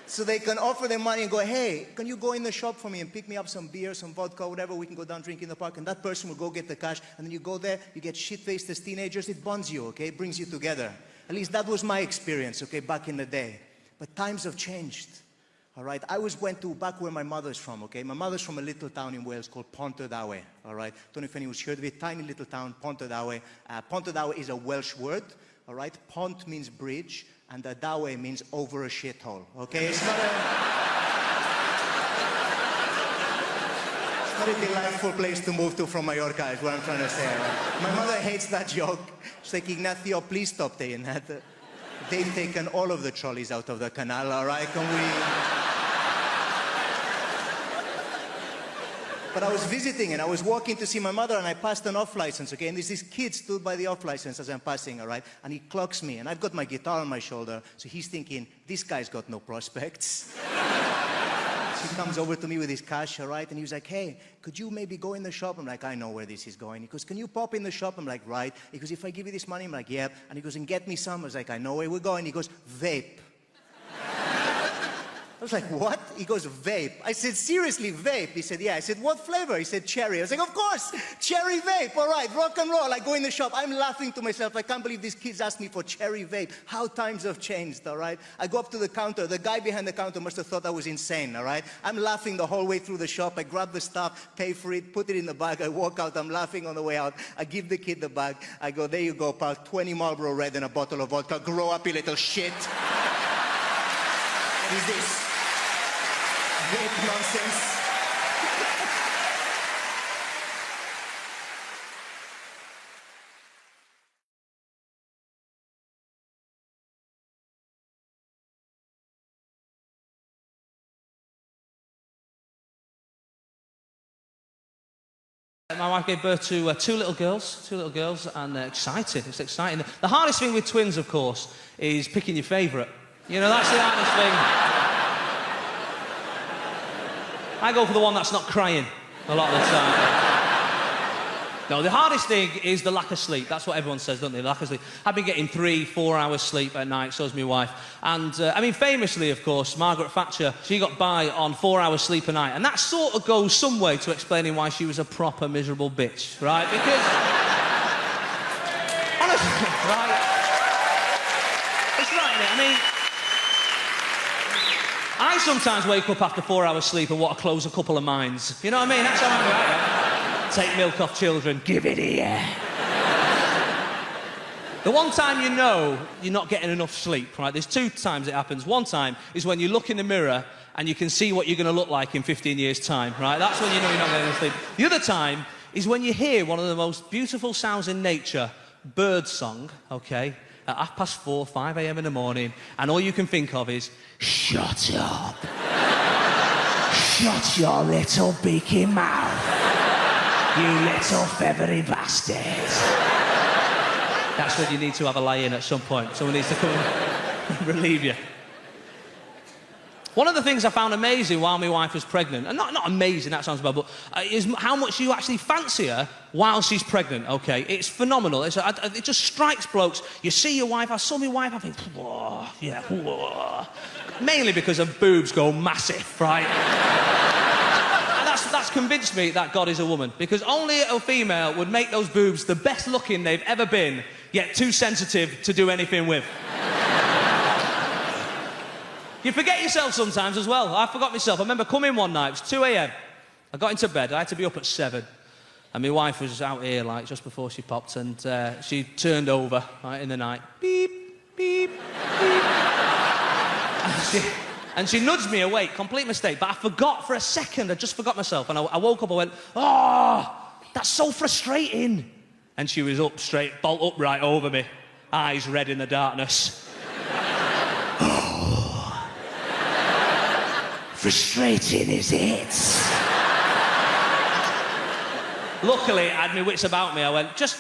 so they can offer them money and go, hey, can you go in the shop for me and pick me up some beer, some vodka, whatever, we can go down drink in the park, and that person will go get the cash, and then you go there, you get shit-faced as teenagers, it bonds you, okay? It brings you together. At least that was my experience, okay, back in the day. But times have changed, all right? I went to back where my mother's from, okay? My mother's from a little town in Wales called Pontardawe, all right? Don't know if anyone's heard of it. Tiny little town, Pontardawe. Pontardawe is a Welsh word, all right? Pont means bridge, and Dawe means over a shithole, okay? It's not a delightful place to move to from Mallorca, is what I'm trying to say. Right? My mother hates that joke. She's like, Ignacio, please stop saying that. They've taken all of the trolleys out of the canal, all right? Can we... But I was visiting and I was walking to see my mother and I passed an off-license, okay? And there's this kid stood by the off-license as I'm passing, all right? And he clocks me and I've got my guitar on my shoulder, so he's thinking, this guy's got no prospects. So he comes over to me with his cash, all right? And he was like, hey, could you maybe go in the shop? I'm like, I know where this is going. He goes, can you pop in the shop? I'm like, right. He goes, if I give you this money? I'm like, yep. And he goes, and get me some. I was like, I know where we're going. He goes, vape. I was like, what? He goes, vape. I said, seriously, vape? He said, yeah. I said, what flavor? He said, cherry. I was like, of course, cherry vape. All right, rock and roll. I go in the shop. I'm laughing to myself. I can't believe these kids asked me for cherry vape. How times have changed, all right? I go up to the counter. The guy behind the counter must have thought I was insane, all right? I'm laughing the whole way through the shop. I grab the stuff, pay for it, put it in the bag. I walk out. I'm laughing on the way out. I give the kid the bag. I go, there you go, pal. 20 Marlboro Red and a bottle of vodka. Grow up, you little shit. What is this? Vape nonsense. My wife gave birth to two little girls, and exciting. It's exciting. The hardest thing with twins, of course, is picking your favourite. You know, that's the hardest thing. I go for the one that's not crying a lot of the time. No, the hardest thing is the lack of sleep. That's what everyone says, don't they? The lack of sleep. I've been getting 3-4 hours sleep at night, so's my wife. And, I mean, famously, of course, Margaret Thatcher, she got by on 4 hours sleep a night. And that sort of goes some way to explaining why she was a proper miserable bitch, right? Because... honestly, right? It's right, isn't it? I mean... I sometimes wake up after 4 hours sleep and want to close a couple of minds. You know what I mean? That's how I'm right. Take milk off children, give it here. The one time you know you're not getting enough sleep, right? There's 2 times it happens. One time is when you look in the mirror and you can see what you're going to look like in 15 years' time, right? That's when you know you're not getting enough sleep. The other time is when you hear one of the most beautiful sounds in nature, bird song, okay, at 4:30, 5 a.m. in the morning, and all you can think of is, shut up. Shut your little beaky mouth. You little feathery bastard. That's when you need to have a lie-in at some point. Someone needs to come and relieve you. One of the things I found amazing while my wife was pregnant, and not amazing, that sounds bad, but is how much you actually fancy her while she's pregnant, okay? It's phenomenal. It just strikes blokes. You see your wife, I saw my wife, I think, whoa, yeah, whoa. Mainly because her boobs go massive, right? That's convinced me that God is a woman, because only a female would make those boobs the best looking they've ever been, yet too sensitive to do anything with. You forget yourself sometimes as well. I forgot myself. I remember coming one night, it was 2 a.m. I got into bed, I had to be up at 7. And my wife was out here, like, just before she popped, and she turned over, right, in the night. Beep, beep, beep. And she nudged me awake, complete mistake, but I forgot for a second, I just forgot myself, and I woke up, I went, oh, that's so frustrating. And she was up straight, bolt upright over me, eyes red in the darkness. Oh, frustrating, is it? Luckily, I had my wits about me, I went, just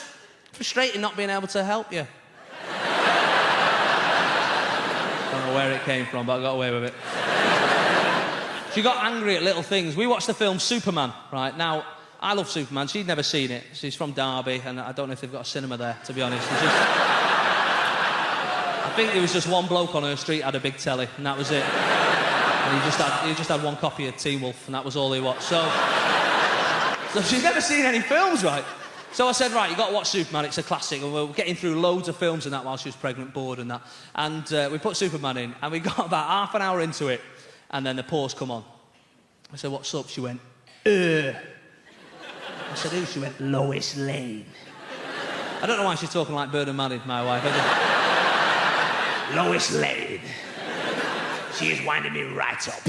frustrating not being able to help you. I don't know where it came from, but I got away with it. She got angry at little things. We watched the film Superman, right? Now, I love Superman. She'd never seen it. She's from Derby, and I don't know if they've got a cinema there, to be honest. I think there was just one bloke on her street had a big telly, and that was it. And he just had one copy of Teen Wolf, and that was all he watched. So she's never seen any films, right? So I said, right, you've got to watch Superman, it's a classic. And we were getting through loads of films and that while she was pregnant, bored and that. And we put Superman in, and we got about half an hour into it, and then the pause come on. I said, what's up? She went, I said, who? She went, Lois Lane. I don't know why she's talking like Bird and Manning, my wife. Lois Lane. She is winding me right up.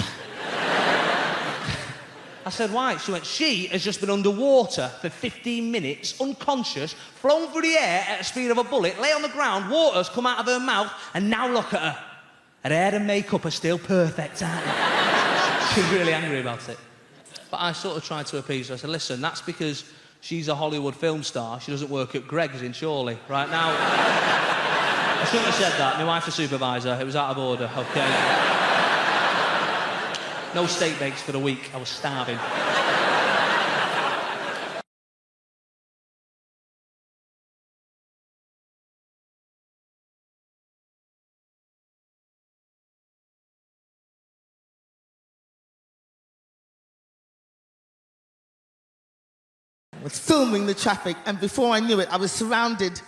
I said, why? She went, she has just been underwater for 15 minutes, unconscious, flown through the air at the speed of a bullet, lay on the ground, water's come out of her mouth, and now look at her. Her hair and makeup are still perfect, aren't they? She was really angry about it. But I sort of tried to appease her. I said, listen, that's because she's a Hollywood film star. She doesn't work at Greg's in Chorley. Right now, I shouldn't have said that. My wife's a supervisor. It was out of order, okay? No steak bakes for a week. I was starving. I was filming the traffic, and before I knew it, I was surrounded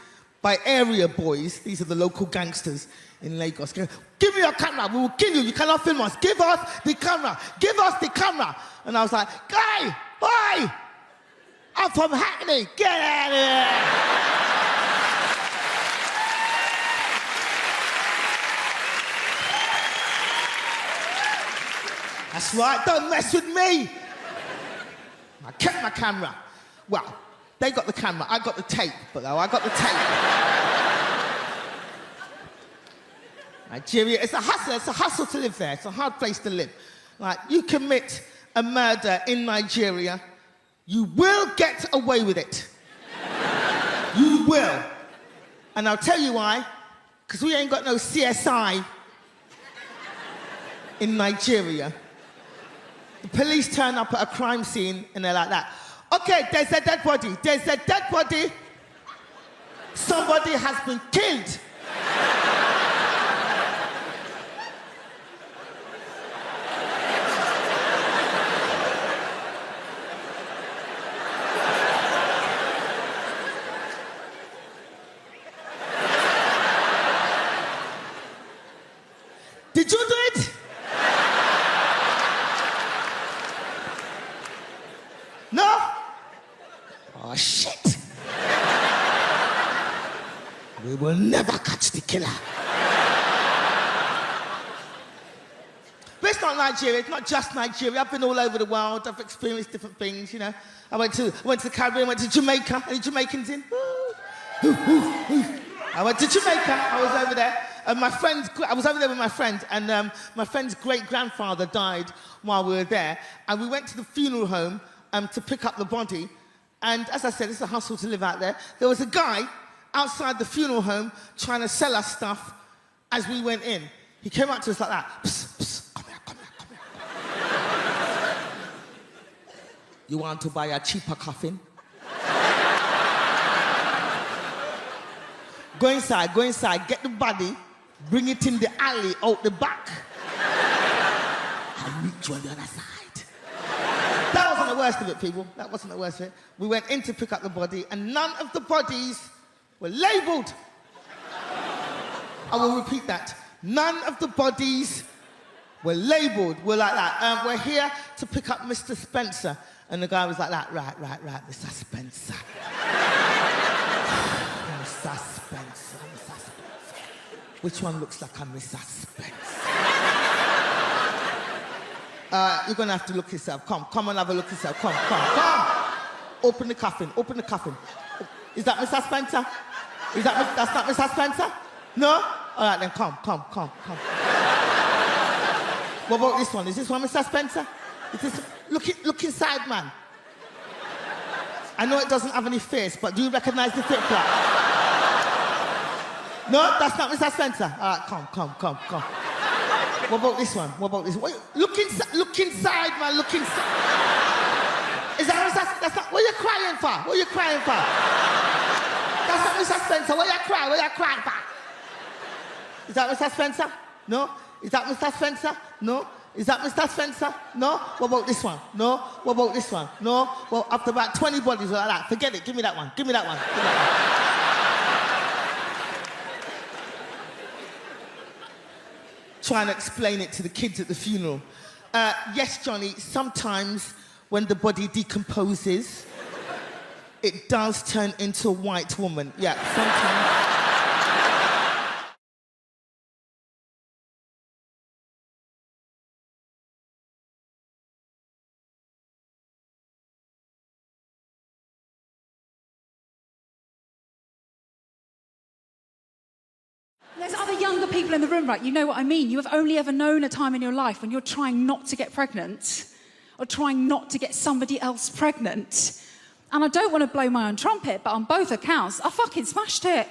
by area boys. These are the local gangsters in Lagos. Going, give me your camera, we will kill you, you cannot film us. Give us the camera, give us the camera. And I was like, guy, boy, I'm from Hackney, get out of here. That's right, don't mess with me. I kept my camera. Well, they got the camera, I got the tape, but I got the tape. Nigeria, it's a hustle to live there. It's a hard place to live. Like, you commit a murder in Nigeria, you will get away with it. You will. And I'll tell you why, because we ain't got no CSI in Nigeria. The police turn up at a crime scene and they're like that. Okay, there's a dead body. There's a dead body. Somebody has been killed. Did you do it? No? Oh, shit. We will never catch the killer. But it's not Nigeria, it's not just Nigeria. I've been all over the world, I've experienced different things, you know. I went to the Caribbean, went to Jamaica. Any Jamaicans in? I went to Jamaica, I was over there. I was over there with my friend, and my friend's great-grandfather died while we were there. And we went to the funeral home to pick up the body. And as I said, it's a hustle to live out there. There was a guy outside the funeral home trying to sell us stuff as we went in. He came up to us like that. Psst, psst, come here, come here, come here. You want to buy a cheaper coffin? Go inside, get the body, bring it in the alley out the back. I'll meet you on the other side. That wasn't the worst of it, people. That wasn't the worst of it. We went in to pick up the body, and none of the bodies were labeled. I will repeat that. None of the bodies were labeled. We're like that. We're here to pick up Mr. Spencer. And the guy was like that. Right, Mr. Spencer. Mr. Spencer. Which one looks like a Mr. Spencer? You're gonna have to look yourself. Come and have a look yourself. Come. Open the coffin. Is that Mr. Spencer? That's not Mr. Spencer? No? All right then, come. What about this one? Is this one Mr. Spencer? Is this... Look inside, man. I know it doesn't have any face, but do you recognize the flip flap? No, that's not Mr. Spencer. All right, come. What about this one? Look inside, man. Look inside. Is that Mr. That's not... What are you crying for? That's not Mr. Spencer. What are you crying for? Is that Mr. Spencer? No. Is that Mr. Spencer? No. Is that Mr. Spencer? No. What about this one? No. What about this one? No. Well, after about 20 bodies like that, forget it. Give me that one. Trying to explain it to the kids at the funeral. Yes, Johnny, sometimes when the body decomposes, it does turn into a white woman. Yeah, sometimes. younger people in the room, right, you know what I mean. You have only ever known a time in your life when you're trying not to get pregnant or trying not to get somebody else pregnant. And I don't want to blow my own trumpet, but on both accounts, I fucking smashed it.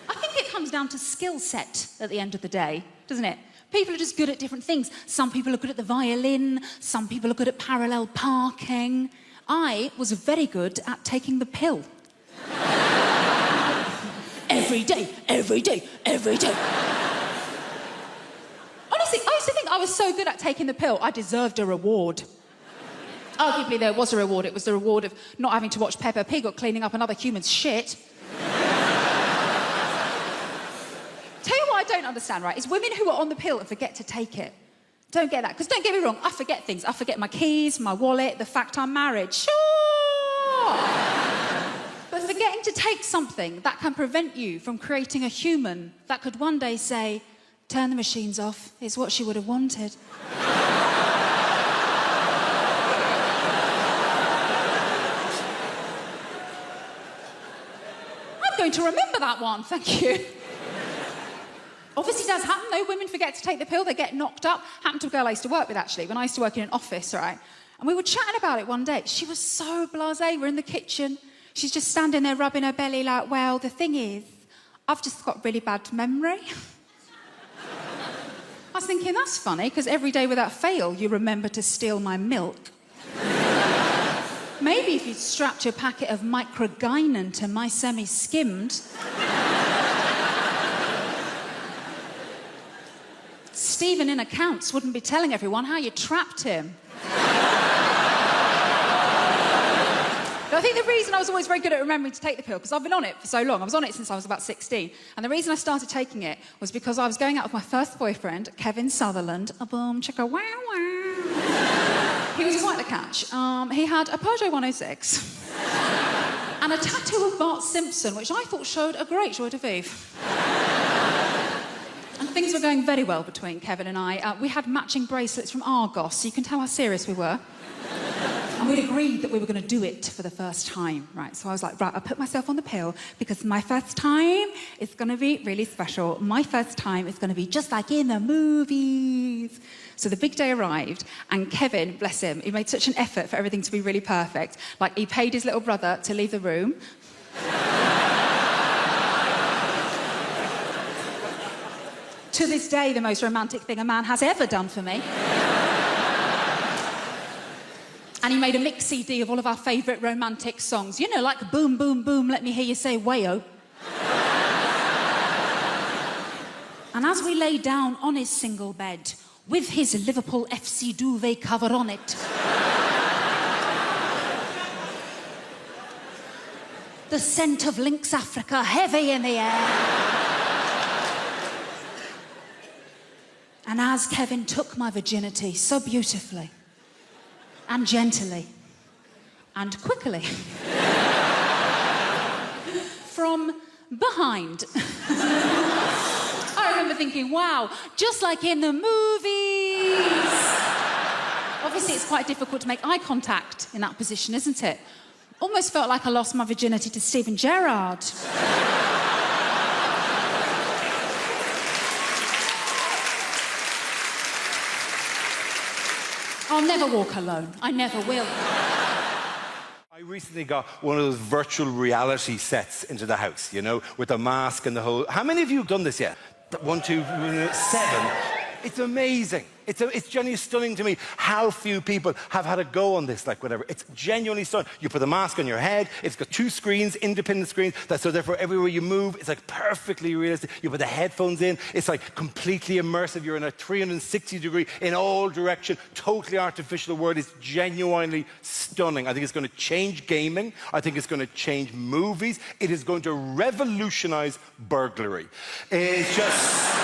I think it comes down to skill set at the end of the day, doesn't it? People are just good at different things. Some people are good at the violin, some people are good at parallel parking. I was very good at taking the pill. Every day, every day, every day. Honestly, I used to think I was so good at taking the pill, I deserved a reward. Arguably, there was a reward. It was the reward of not having to watch Peppa Pig or cleaning up another human's shit. Tell you what I don't understand, right, is women who are on the pill and forget to take it. Don't get that. Because don't get me wrong, I forget things. I forget my keys, my wallet, the fact I'm married. Sure! But forgetting to take something that can prevent you from creating a human that could one day say, turn the machines off, is what she would have wanted. I'm going to remember that one, thank you. Obviously does happen though, women forget to take the pill, they get knocked up. Happened to a girl I used to work with actually, when I used to work in an office, right? And we were chatting about it one day. She was so blasé, we're in the kitchen. She's just standing there rubbing her belly like, well, the thing is, I've just got really bad memory. I was thinking, that's funny, because every day without fail, you remember to steal my milk. Maybe if you'd strapped your packet of microgynon to my semi-skimmed... Stephen in accounts wouldn't be telling everyone how you trapped him. But I think the reason I was always very good at remembering to take the pill, because I've been on it for so long. I was on it since I was about 16. And the reason I started taking it was because I was going out with my first boyfriend, Kevin Sutherland. A boom, chicka, wow, wow. He was quite the catch. He had a Peugeot 106 and a tattoo of Bart Simpson, which I thought showed a great joie de vivre. And things were going very well between Kevin and I. We had matching bracelets from Argos, so you can tell how serious we were. And we'd agreed that we were going to do it for the first time, right? So I was like, right, I'll put myself on the pill because my first time is going to be really special. My first time is going to be just like in the movies. So the big day arrived, and Kevin, bless him, he made such an effort for everything to be really perfect. Like, he paid his little brother to leave the room. To this day, the most romantic thing a man has ever done for me. And he made a mix CD of all of our favourite romantic songs. You know, like Boom, Boom, Boom, Let Me Hear You Say Wayo. And as we lay down on his single bed, with his Liverpool FC duvet cover on it, the scent of Lynx Africa heavy in the air. And as Kevin took my virginity so beautifully and gently and quickly from behind, I remember thinking, wow, just like in the movies. Obviously, it's quite difficult to make eye contact in that position, isn't it? Almost felt like I lost my virginity to Steven Gerrard. I'll never walk alone. I never will. I recently got one of those virtual reality sets into the house, you know, with the mask and the whole... How many of you have done this yet? 1, 2, 7. It's amazing. It's genuinely stunning to me how few people have had a go on this, like whatever. It's genuinely stunning. You put the mask on your head, it's got 2 screens, independent screens, so therefore everywhere you move, it's like perfectly realistic. You put the headphones in, it's like completely immersive. You're in a 360-degree, in all direction, totally artificial world. It's genuinely stunning. I think it's going to change gaming. I think it's going to change movies. It is going to revolutionize burglary. It's just...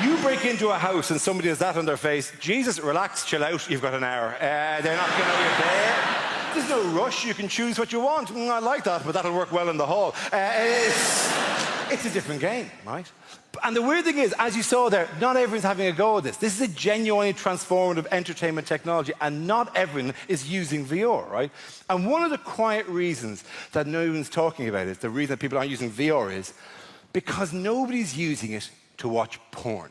You break into a house and somebody has that on their face, Jesus, relax, chill out, you've got an hour. They're not going to know you're there. There's no rush, you can choose what you want. I like that, but that'll work well in the hall. It's a different game, right? And the weird thing is, as you saw there, not everyone's having a go at this. This is a genuinely transformative entertainment technology, and not everyone is using VR, right? And one of the quiet reasons that no one's talking about it, the reason that people aren't using VR is Because nobody's using it to watch porn.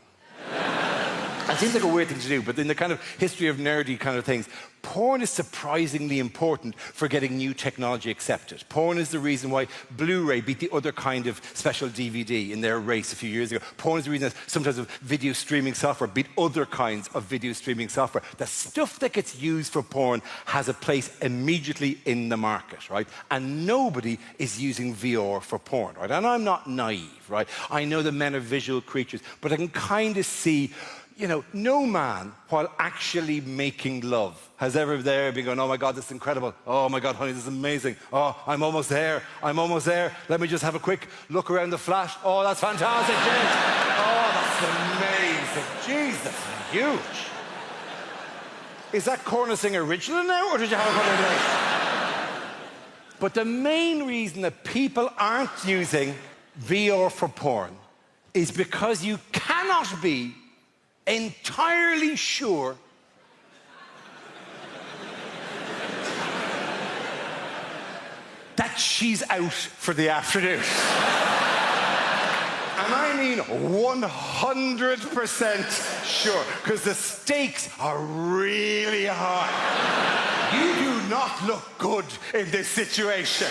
It seems like a weird thing to do, but in the kind of history of nerdy kind of things, porn is surprisingly important for getting new technology accepted. Porn is the reason why Blu-ray beat the other kind of special DVD in their race a few years ago. Porn is the reason that sometimes video streaming software beat other kinds of video streaming software. The stuff that gets used for porn has a place immediately in the market, right? And nobody is using VR for porn, right? And I'm not naive, right? I know that men are visual creatures, but I can kind of see, you know, no man, while actually making love, has ever there been going, oh my God, this is incredible. Oh my God, honey, this is amazing. Oh, I'm almost there. I'm almost there. Let me just have a quick look around the flat. Oh, that's fantastic, James. Oh, that's amazing. Jesus, huge. Is that Corner Singer original now, or did you have it one day? But the main reason that people aren't using VR for porn is because you cannot be entirely sure that she's out for the afternoon. And I mean 100% sure, because the stakes are really high. You do not look good in this situation.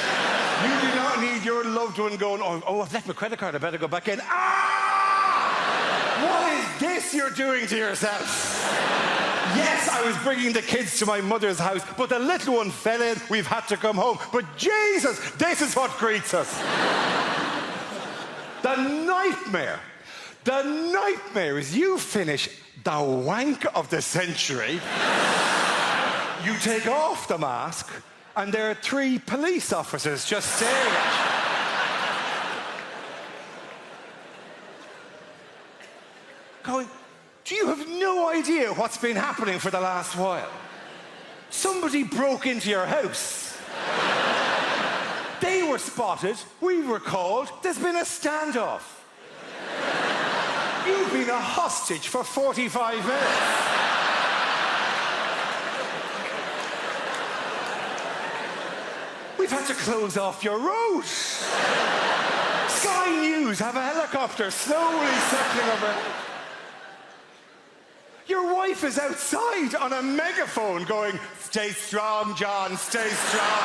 You do not need your loved one going, oh, I've left my credit card, I better go back in. What is this you're doing to yourself? Yes, I was bringing the kids to my mother's house, but the little one fell in, we've had to come home. But Jesus, this is what greets us. The nightmare is you finish the wank of the century, you take off the mask, and there are 3 police officers just staring at you. Going, do you have no idea what's been happening for the last while? Somebody broke into your house. They were spotted, we were called, there's been a standoff. You've been a hostage for 45 minutes. We've had to close off your road. Sky News have a helicopter slowly circling over. Your wife is outside on a megaphone going, stay strong, John, stay strong.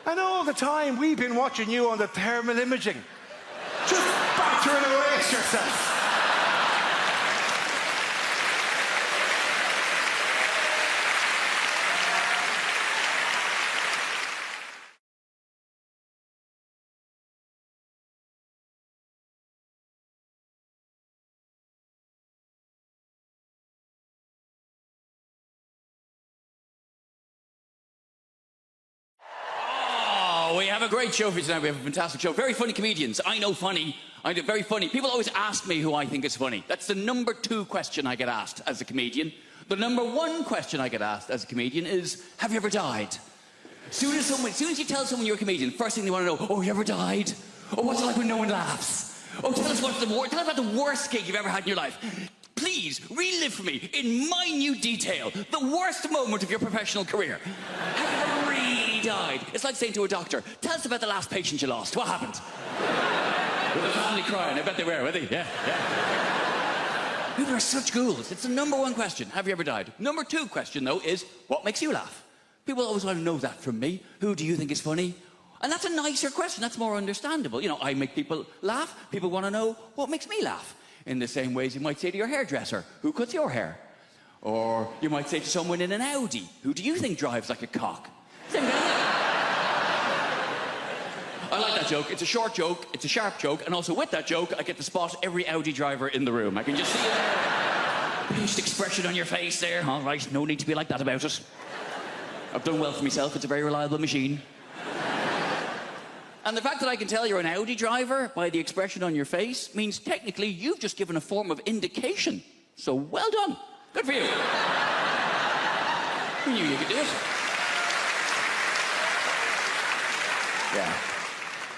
And all the time we've been watching you on the thermal imaging. Just battering away at yourself. We have a great show for you tonight. We have a fantastic show. Very funny comedians. I know funny. Very funny. People always ask me who I think is funny. That's the #2 question I get asked as a comedian. The #1 question I get asked as a comedian is, have you ever died? As soon as you tell someone you're a comedian, first thing they want to know, oh, you ever died? Oh, what's it like when no one laughs? Oh, tell us about the worst gig you've ever had in your life. Please, relive for me, in minute detail, the worst moment of your professional career. Have you ever really died? It's like saying to a doctor, tell us about the last patient you lost. What happened? With the family crying. I bet they were they? Yeah. People are such ghouls. It's the #1 question. Have you ever died? #2 question, though, is what makes you laugh? People always want to know that from me. Who do you think is funny? And that's a nicer question. That's more understandable. You know, I make people laugh. People want to know what makes me laugh. In the same ways you might say to your hairdresser, who cuts your hair? Or you might say to someone in an Audi, who do you think drives like a cock? I like that joke. It's a short joke, it's a sharp joke, and also with that joke, I get to spot every Audi driver in the room. I can just see it there. Pinched expression on your face there. All right, no need to be like that about it. I've done well for myself. It's a very reliable machine. And the fact that I can tell you're an Audi driver by the expression on your face means technically you've just given a form of indication. So well done. Good for you. Who knew you could do it? Yeah.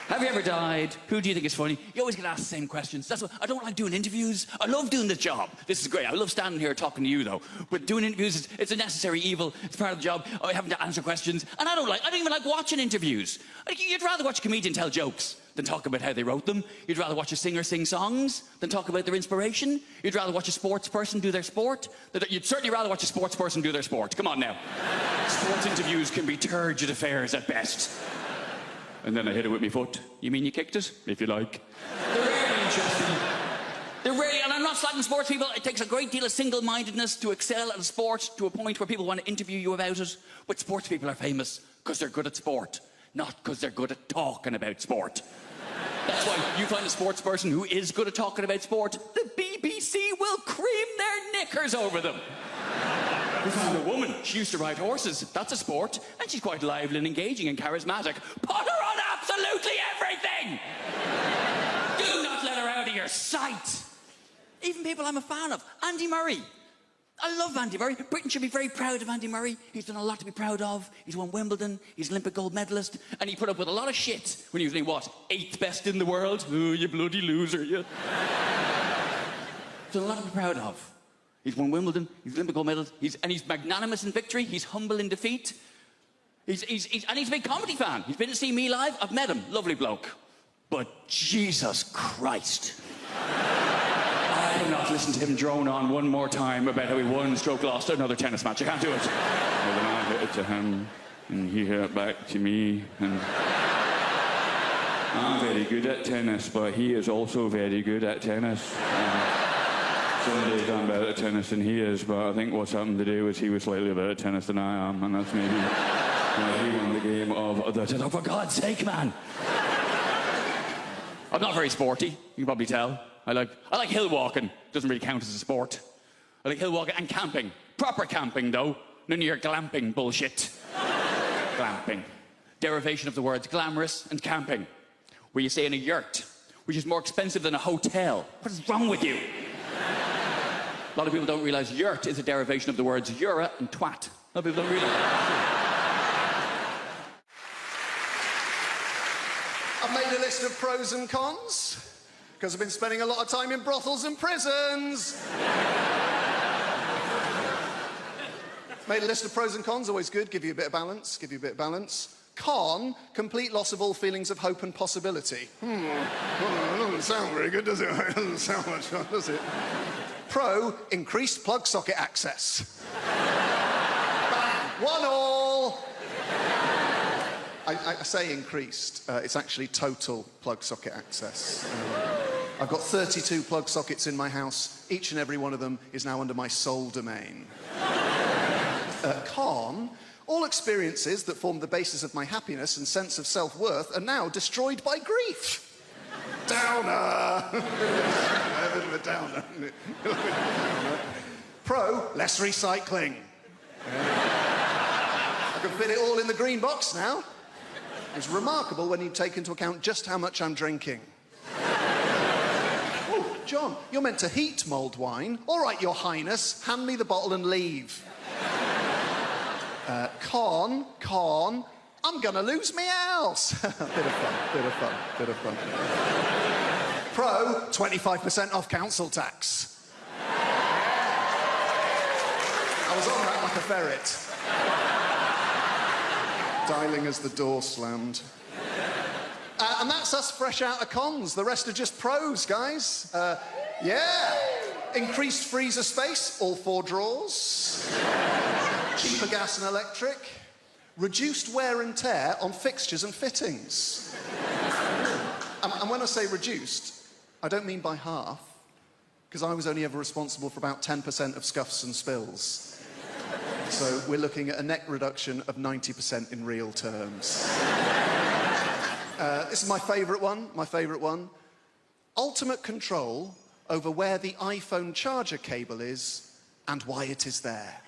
Have you ever died? Who do you think is funny? You always get asked the same questions. That's what I don't like doing interviews. I love doing this job. This is great. I love standing here talking to you, though. But doing interviews, it's a necessary evil. It's part of the job. I having to answer questions. And I don't even like watching interviews. You'd rather watch a comedian tell jokes than talk about how they wrote them. You'd rather watch a singer sing songs than talk about their inspiration. You'd rather watch a sports person do their sport. You'd certainly rather watch a sports person do their sport. Come on now. Sports interviews can be turgid affairs at best. And then I hit it with my foot. You mean you kicked it? If you like. They're really interesting. They're really, and I'm not slagging sports people. It takes a great deal of single-mindedness to excel at a sport to a point where people want to interview you about it. But sports people are famous because they're good at sport, not because they're good at talking about sport. That's why you find a sports person who is good at talking about sport, the BBC will cream their knickers over them. We found a woman. She used to ride horses. That's a sport. And she's quite lively and engaging and charismatic. Put her on absolutely everything! Do not let her out of your sight. Even people I'm a fan of. Andy Murray. I love Andy Murray. Britain should be very proud of Andy Murray. He's done a lot to be proud of. He's won Wimbledon. He's Olympic gold medalist. And he put up with a lot of shit when he was named, what, 8th best in the world? Oh, you bloody loser, you. He's done a lot to be proud of. He's won Wimbledon, he's Olympic gold medalist, he's magnanimous in victory, he's humble in defeat. And he's a big comedy fan. He's been to see me live, I've met him, lovely bloke. But Jesus Christ. I cannot listen to him drone on one more time about how he won, stroke lost another tennis match. I can't do it. Well, then I hit it to him, and he hit it back to me, and I'm very good at tennis, but he is also very good at tennis. Some days I'm better at tennis than he is, but I think what's happened today was he was slightly better at tennis than I am, and that's maybe why he won the game of the tennis. Oh, for God's sake, man! I'm not very sporty, you can probably tell. I like hill walking. Doesn't really count as a sport. I like hill walking and camping. Proper camping, though. None of your glamping bullshit. Glamping. Derivation of the words glamorous and camping, where you stay in a yurt, which is more expensive than a hotel. What is wrong with you? A lot of people don't realise yurt is a derivation of the words eura and twat. A lot of people don't realise that. I've made a list of pros and cons, because I've been spending a lot of time in brothels and prisons. Made a list of pros and cons, always good, give you a bit of balance, Con, complete loss of all feelings of hope and possibility. It doesn't sound very good, does it? It doesn't sound much fun, does it? Pro, increased plug socket access. Bang, 1-1. I say increased. It's actually total plug socket access. I've got 32 plug sockets in my house. Each and every one of them is now under my sole domain. Con, all experiences that formed the basis of my happiness and sense of self-worth are now destroyed by grief. Downer! A bit of a downer. Pro, less recycling. I can fit it all in the green box now. It's remarkable when you take into account just how much I'm drinking. Oh, John, you're meant to heat mulled wine. All right, Your Highness, hand me the bottle and leave. Con, I'm gonna lose me house. Bit of fun. Pro, 25% off council tax. I was on that like a ferret. Dialing as the door slammed. And that's us fresh out of cons. The rest are just pros, guys. Yeah. Increased freezer space, all 4 drawers. Cheaper gas and electric. Reduced wear and tear on fixtures and fittings. And when I say reduced, I don't mean by half, because I was only ever responsible for about 10% of scuffs and spills. So we're looking at a net reduction of 90% in real terms. This is my favourite one. Ultimate control over where the iPhone charger cable is and why it is there.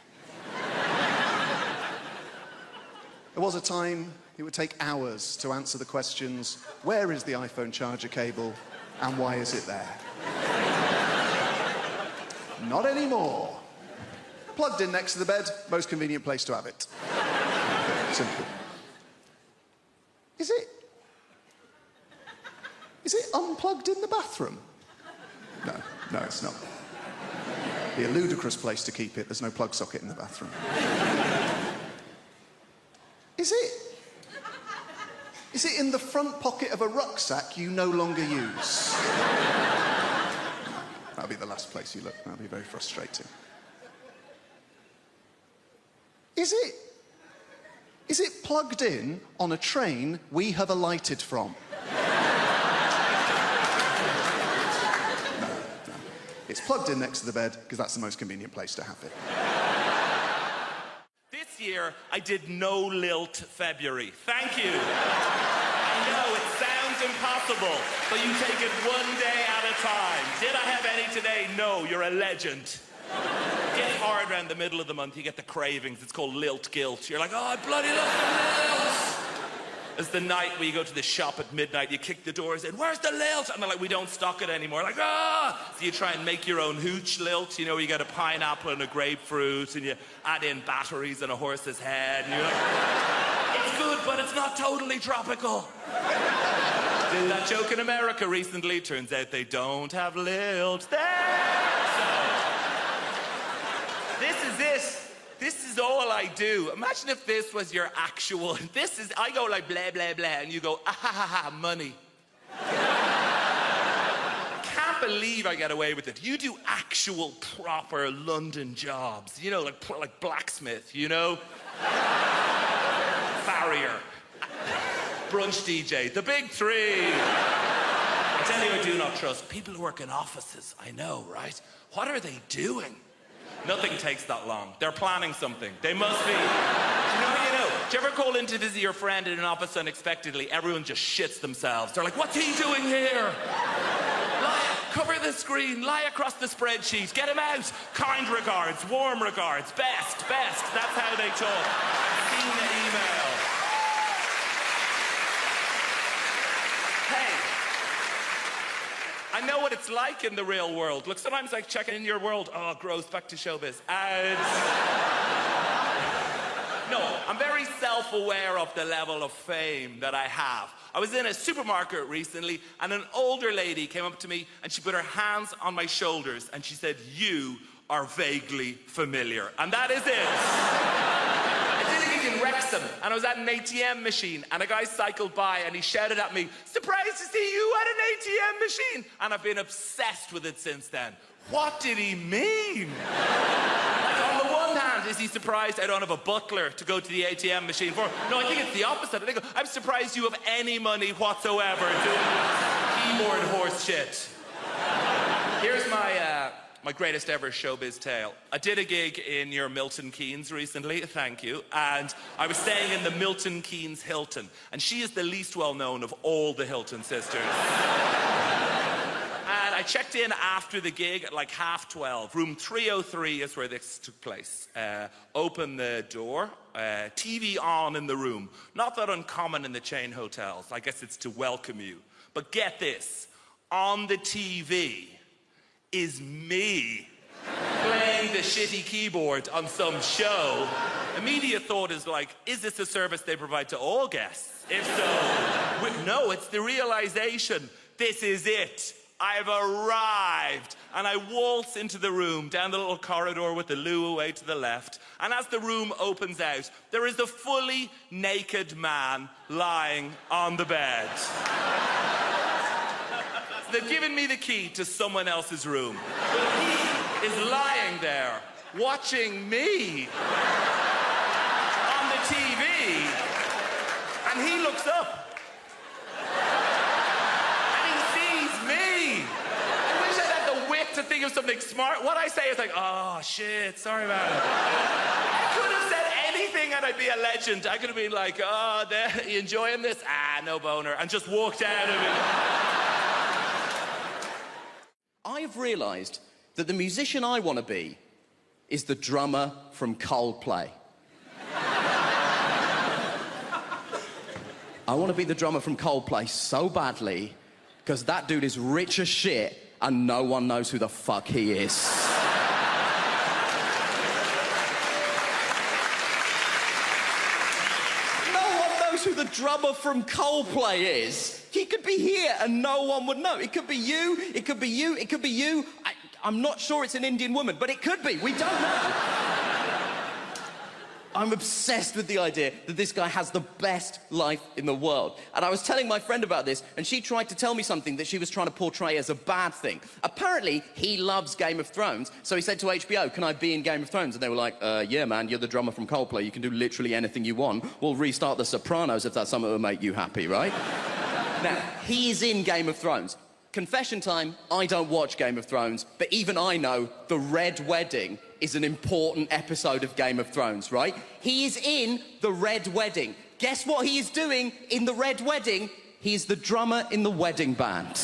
There was a time it would take hours to answer the questions, where is the iPhone charger cable and why is it there? Not anymore. Plugged in next to the bed, most convenient place to have it. Simple. Is it? Is it unplugged in the bathroom? No, it's not. It'd be a ludicrous place to keep it. There's no plug socket in the bathroom. Is it in the front pocket of a rucksack you no longer use? That'll be the last place you look. That'll be very frustrating. Is it plugged in on a train we have alighted from? No. It's plugged in next to the bed because that's the most convenient place to have it. This year, I did no lilt February. Thank you. I know, it sounds impossible, but you take it one day at a time. Did I have any today? No, you're a legend. Get hard around the middle of the month, you get the cravings. It's called lilt guilt. You're like, oh, I bloody love the lilt. It's the night where you go to the shop at midnight, you kick the doors in, where's the lilt? And they're like, we don't stock it anymore. Like, ah! So you try and make your own hooch lilt. You know, you get a pineapple and a grapefruit, and you add in batteries and a horse's head. And you're like, it's good, but it's not totally tropical. Did that joke in America recently. Turns out they don't have lilt there. This is all I do. Imagine if this was your actual... I go like blah, blah, blah, and you go, ah, ha, ha, ha, money. I can't believe I get away with it. You do actual, proper London jobs. You know, like blacksmith, you know? Farrier. Brunch DJ. The big three. I tell you, I do not trust people who work in offices. I know, right? What are they doing? Nothing takes that long. They're planning something. They must be. You know. Do you ever call in to visit your friend in an office unexpectedly? Everyone just shits themselves. They're like, what's he doing here? Cover the screen, lie across the spreadsheet, get him out. Kind regards, warm regards, best. That's how they talk. I've seen the email. I know what it's like in the real world. Look, sometimes I check in your world. Oh, gross, back to showbiz. No, I'm very self-aware of the level of fame that I have. I was in a supermarket recently, and an older lady came up to me, and she put her hands on my shoulders, and she said, you are vaguely familiar. And that is it. In Wrexham, and I was at an ATM machine, and a guy cycled by and he shouted at me, surprised to see you at an ATM machine, and I've been obsessed with it since then. What did he mean? Like, on the one hand, is he surprised I don't have a butler to go to the ATM machine for? No, I think it's the opposite. I think I'm surprised you have any money whatsoever doing keyboard horse shit. Here's my greatest ever showbiz tale. I did a gig in your Milton Keynes recently, thank you, and I was staying in the Milton Keynes Hilton, and she is the least well-known of all the Hilton sisters. And I checked in after the gig at like 12:30. Room 303 is where this took place. Open the door, TV on in the room. Not that uncommon in the chain hotels. I guess it's to welcome you. But get this, on the TV is me playing the shitty keyboard on some show. Immediate thought is like, is this a service they provide to all guests? If so, no, it's the realization, this is it. I've arrived. And I waltz into the room, down the little corridor with the loo away to the left, and as the room opens out, there is a fully naked man lying on the bed. They've given me the key to someone else's room. But he is lying there, watching me on the TV, and he looks up. And he sees me. I wish I'd had the wit to think of something smart. What I say is like, oh, shit, sorry about it. I could have said anything and I'd be a legend. I could have been like, oh, you enjoying this? Ah, no boner. And just walked out of it. I've realised that the musician I want to be is the drummer from Coldplay. I want to be the drummer from Coldplay so badly because that dude is rich as shit and no one knows who the fuck he is. No one knows who the drummer from Coldplay is. He could be here and no one would know. It could be you, it could be you, it could be you. I'm not sure it's an Indian woman, but it could be. We don't know. I'm obsessed with the idea that this guy has the best life in the world. And I was telling my friend about this, and she tried to tell me something that she was trying to portray as a bad thing. Apparently, he loves Game of Thrones, so he said to HBO, can I be in Game of Thrones? And they were like, yeah, man, you're the drummer from Coldplay. You can do literally anything you want. We'll restart The Sopranos if that's something that will make you happy, right? Now, he's in Game of Thrones. Confession time, I don't watch Game of Thrones, but even I know the Red Wedding is an important episode of Game of Thrones, right? He is in the Red Wedding. Guess what he is doing in the Red Wedding? He is the drummer in the wedding band.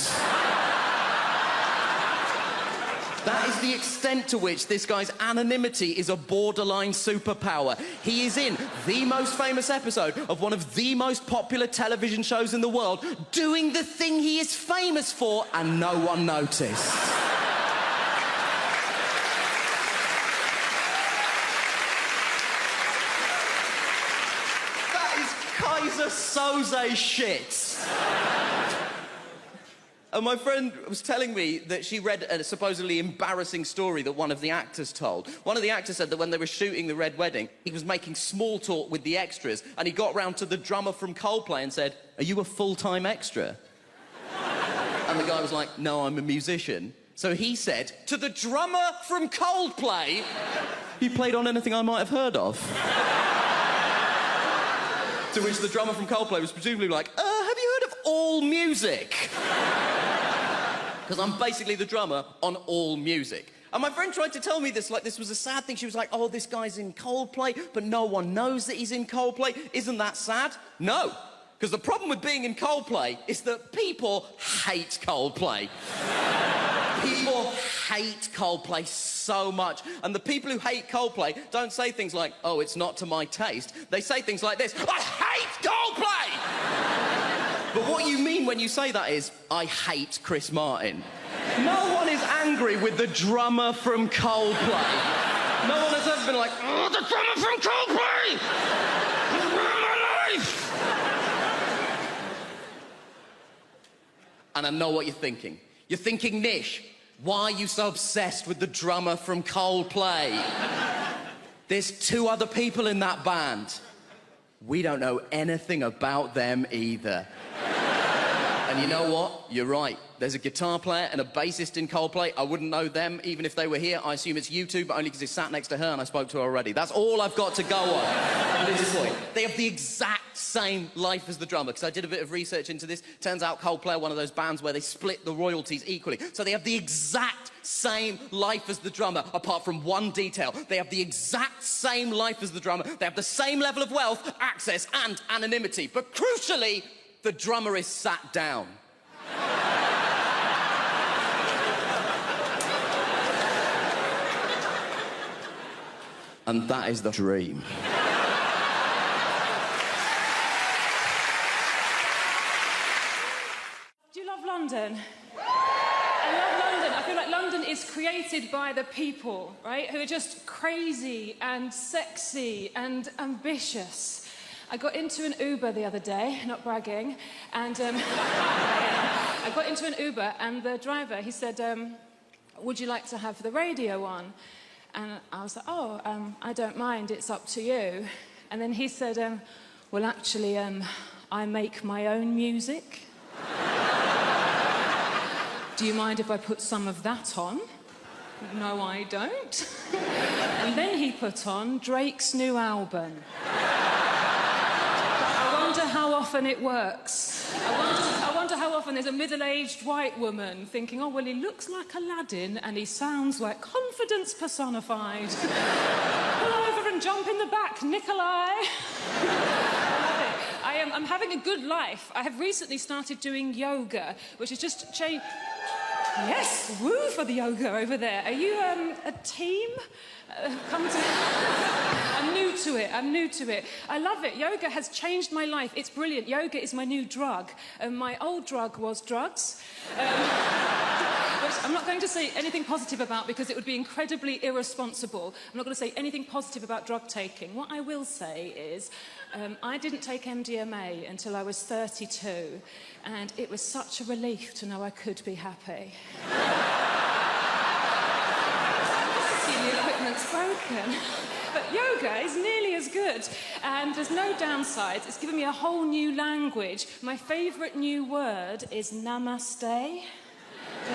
That is the extent to which this guy's anonymity is a borderline superpower. He is in the most famous episode of one of the most popular television shows in the world, doing the thing he is famous for, and no one noticed. That is Kaiser Soze shit. And my friend was telling me that she read a supposedly embarrassing story that one of the actors told. One of the actors said that when they were shooting the Red Wedding, he was making small talk with the extras, and he got round to the drummer from Coldplay and said, "Are you a full-time extra?" And the guy was like, "No, I'm a musician." So he said, to the drummer from Coldplay, "You played on anything I might have heard of?" To which the drummer from Coldplay was presumably like, have you heard of All Music? Because I'm basically the drummer on All Music. And my friend tried to tell me this, like this was a sad thing. She was like, oh, this guy's in Coldplay, but no one knows that he's in Coldplay. Isn't that sad? No. Because the problem with being in Coldplay is that people hate Coldplay. People hate Coldplay so much. And the people who hate Coldplay don't say things like, oh, it's not to my taste. They say things like this, I hate Coldplay! But what you mean when you say that is, I hate Chris Martin. No one is angry with the drummer from Coldplay. No one has ever been like, oh, the drummer from Coldplay! He's ruined my life! And I know what you're thinking. You're thinking, Nish, why are you so obsessed with the drummer from Coldplay? There's two other people in that band. We don't know anything about them either. And you know what? You're right. There's a guitar player and a bassist in Coldplay. I wouldn't know them even if they were here. I assume it's you two, but only because it's sat next to her and I spoke to her already. That's all I've got to go on at this point. They have the exact same life as the drummer, because I did a bit of research into this. Turns out Coldplay are one of those bands where they split the royalties equally. So they have the exact same life as the drummer, apart from one detail. They have the exact same life as the drummer. They have the same level of wealth, access, and anonymity. But crucially, the drummer is sat down. And that is the dream. Do you love London? I love London. I feel like London is created by the people, right? Who are just crazy and sexy and ambitious. I got into an Uber the other day, not bragging, and I got into an Uber and the driver, he said, would you like to have the radio on? And I was like, oh, I don't mind, it's up to you. And then he said, well, actually, I make my own music. Do you mind if I put some of that on? No, I don't. And then he put on Drake's new album. I wonder how often it works. I wonder how often there's a middle-aged white woman thinking, oh, well, he looks like Aladdin and he sounds like confidence personified. Pull over and jump in the back, Nikolai. I'm having a good life. I have recently started doing yoga, which is just change. Yes, woo for the yoga over there. Are you a team? Come to... I'm new to it. I love it. Yoga has changed my life. It's brilliant. Yoga is my new drug. My old drug was drugs. But which I'm not going to say anything positive about because it would be incredibly irresponsible. I'm not going to say anything positive about drug taking. What I will say is I didn't take MDMA until I was 32, and it was such a relief to know I could be happy. The equipment's broken. But yoga is nearly as good, and there's no downsides. It's given me a whole new language. My favourite new word is namaste. Yeah,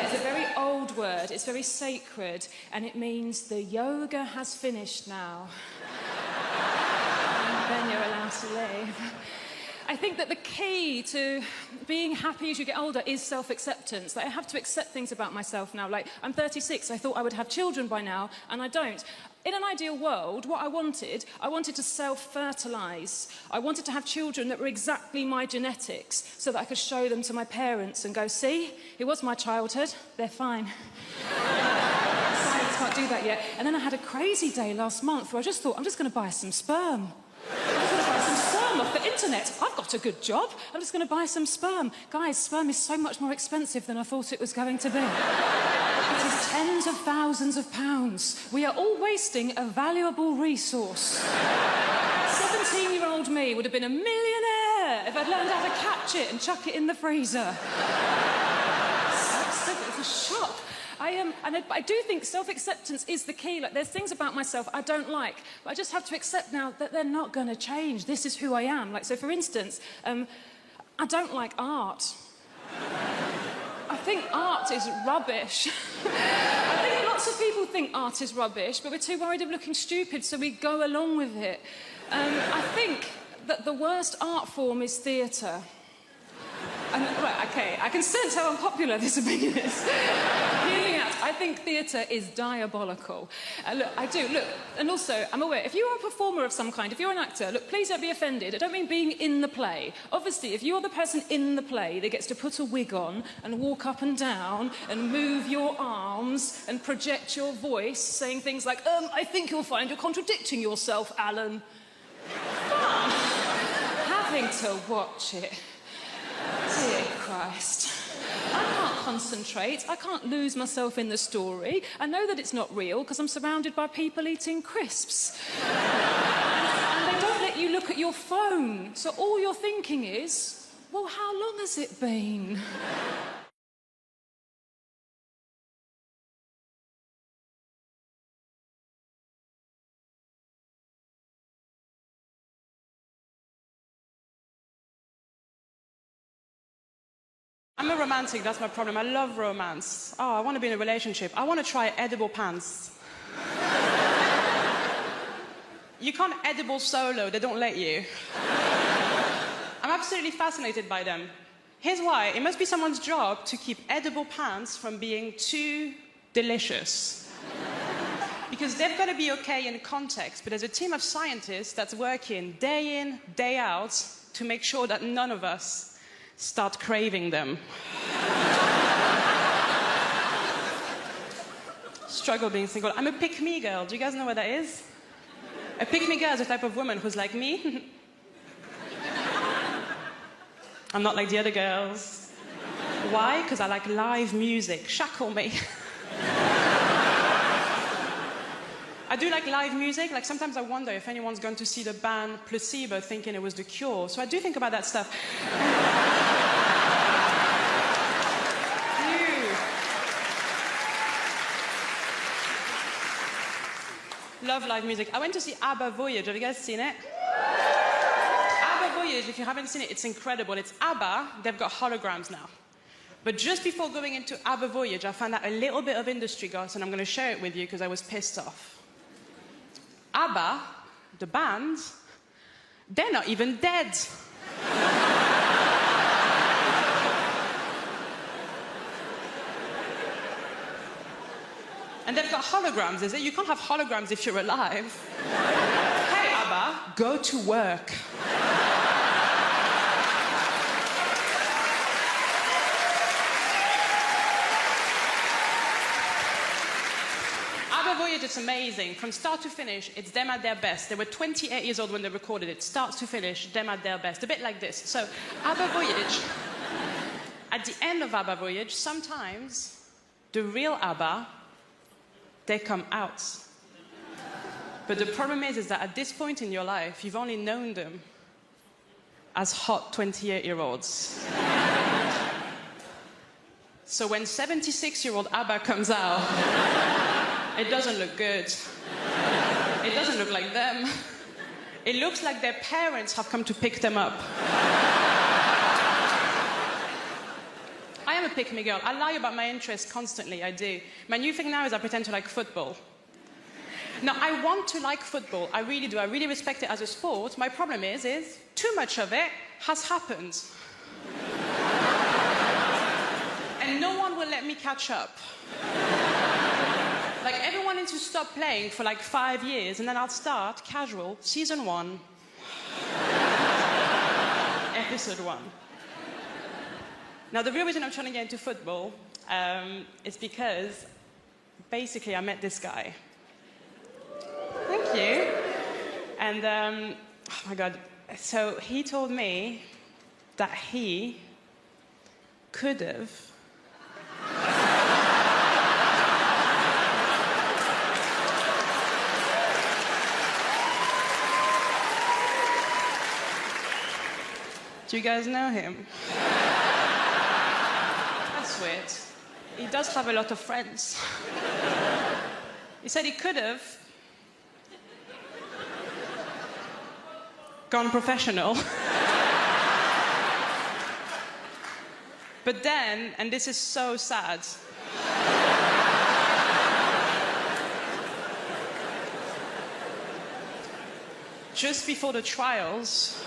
it's a very old word, it's very sacred, and it means the yoga has finished now. And then you're allowed to leave. I think that the key to being happy as you get older is self-acceptance. Like, I have to accept things about myself now. Like, I'm 36, I thought I would have children by now, and I don't. In an ideal world, what I wanted to self-fertilise. I wanted to have children that were exactly my genetics so that I could show them to my parents and go, see, it was my childhood, they're fine. Science can't do that yet. And then I had a crazy day last month where I just thought, I'm just going to buy some sperm. I'm just going to buy some sperm off the internet. I've got a good job. I'm just going to buy some sperm. Guys, sperm is so much more expensive than I thought it was going to be. It is tens of thousands of pounds. We are all wasting a valuable resource. 17-year-old me would have been a millionaire if I'd learned how to catch it and chuck it in the freezer. It's a shock. I do think self-acceptance is the key. Like, there's things about myself I don't like, but I just have to accept now that they're not going to change. This is who I am. Like, so for instance, I don't like art. I think art is rubbish. I think lots of people think art is rubbish, but we're too worried of looking stupid, so we go along with it. I think that the worst art form is theatre. Right, okay, I can sense how unpopular this opinion is. Hear me out. I think theatre is diabolical. Look, I do, look, and also, I'm aware, if you are a performer of some kind, if you're an actor, look, please don't be offended. I don't mean being in the play. Obviously, if you're the person in the play that gets to put a wig on and walk up and down and move your arms and project your voice, saying things like, I think you'll find you're contradicting yourself, Alan. Fun. Having to watch it. Dear Christ. I can't concentrate. I can't lose myself in the story. I know that it's not real because I'm surrounded by people eating crisps. And they don't let you look at your phone. So all you're thinking is, well, how long has it been? I'm a romantic, that's my problem. I love romance. Oh, I want to be in a relationship. I want to try edible pants. You can't edible solo, they don't let you. I'm absolutely fascinated by them. Here's why. It must be someone's job to keep edible pants from being too delicious. Because they've got to be okay in context, but there's a team of scientists that's working day in, day out to make sure that none of us start craving them. Struggle being single. I'm a pick-me girl. Do you guys know what that is? A pick-me girl is a type of woman who's like me. I'm not like the other girls. Why? Because I like live music. Shackle me. I do like live music. Like, sometimes I wonder if anyone's going to see the band Placebo thinking it was The Cure. So I do think about that stuff. Love live music. I went to see ABBA Voyage. Have you guys seen it? ABBA Voyage, if you haven't seen it, it's incredible. It's ABBA. They've got holograms now. But just before going into ABBA Voyage, I found out a little bit of industry gossip, and I'm going to share it with you because I was pissed off. ABBA, the band, they're not even dead. And they've got holograms. They say you can't have holograms if you're alive. Hey, ABBA, go to work. ABBA Voyage, it's amazing. From start to finish, it's them at their best. They were 28 years old when they recorded it. Start to finish, them at their best. A bit like this. So, ABBA Voyage, at the end of ABBA Voyage, sometimes The real ABBA, they come out. But the problem is that at this point in your life, you've only known them as hot 28-year-olds. So when 76-year-old ABBA comes out, it doesn't look good. It doesn't look like them. It looks like their parents have come to pick them up. I am a pick-me girl. I lie about my interests constantly, I do. My new thing now is I pretend to like football. Now, I want to like football. I really do. I really respect it as a sport. My problem is too much of it has happened. And no one will let me catch up. Like, everyone needs to stop playing for like 5 years, and then I'll start casual, season 1, episode 1. Now, the real reason I'm trying to get into football is because, basically, I met this guy. Thank you. And, oh my God, so he told me that he could have Do you guys know him? That's weird. He does have a lot of friends. He said he could have gone professional. But then, and this is so sad, just before the trials,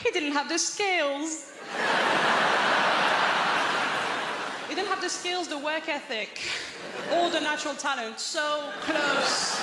he didn't have the skills. He didn't have the skills, the work ethic, or the natural talent. So close.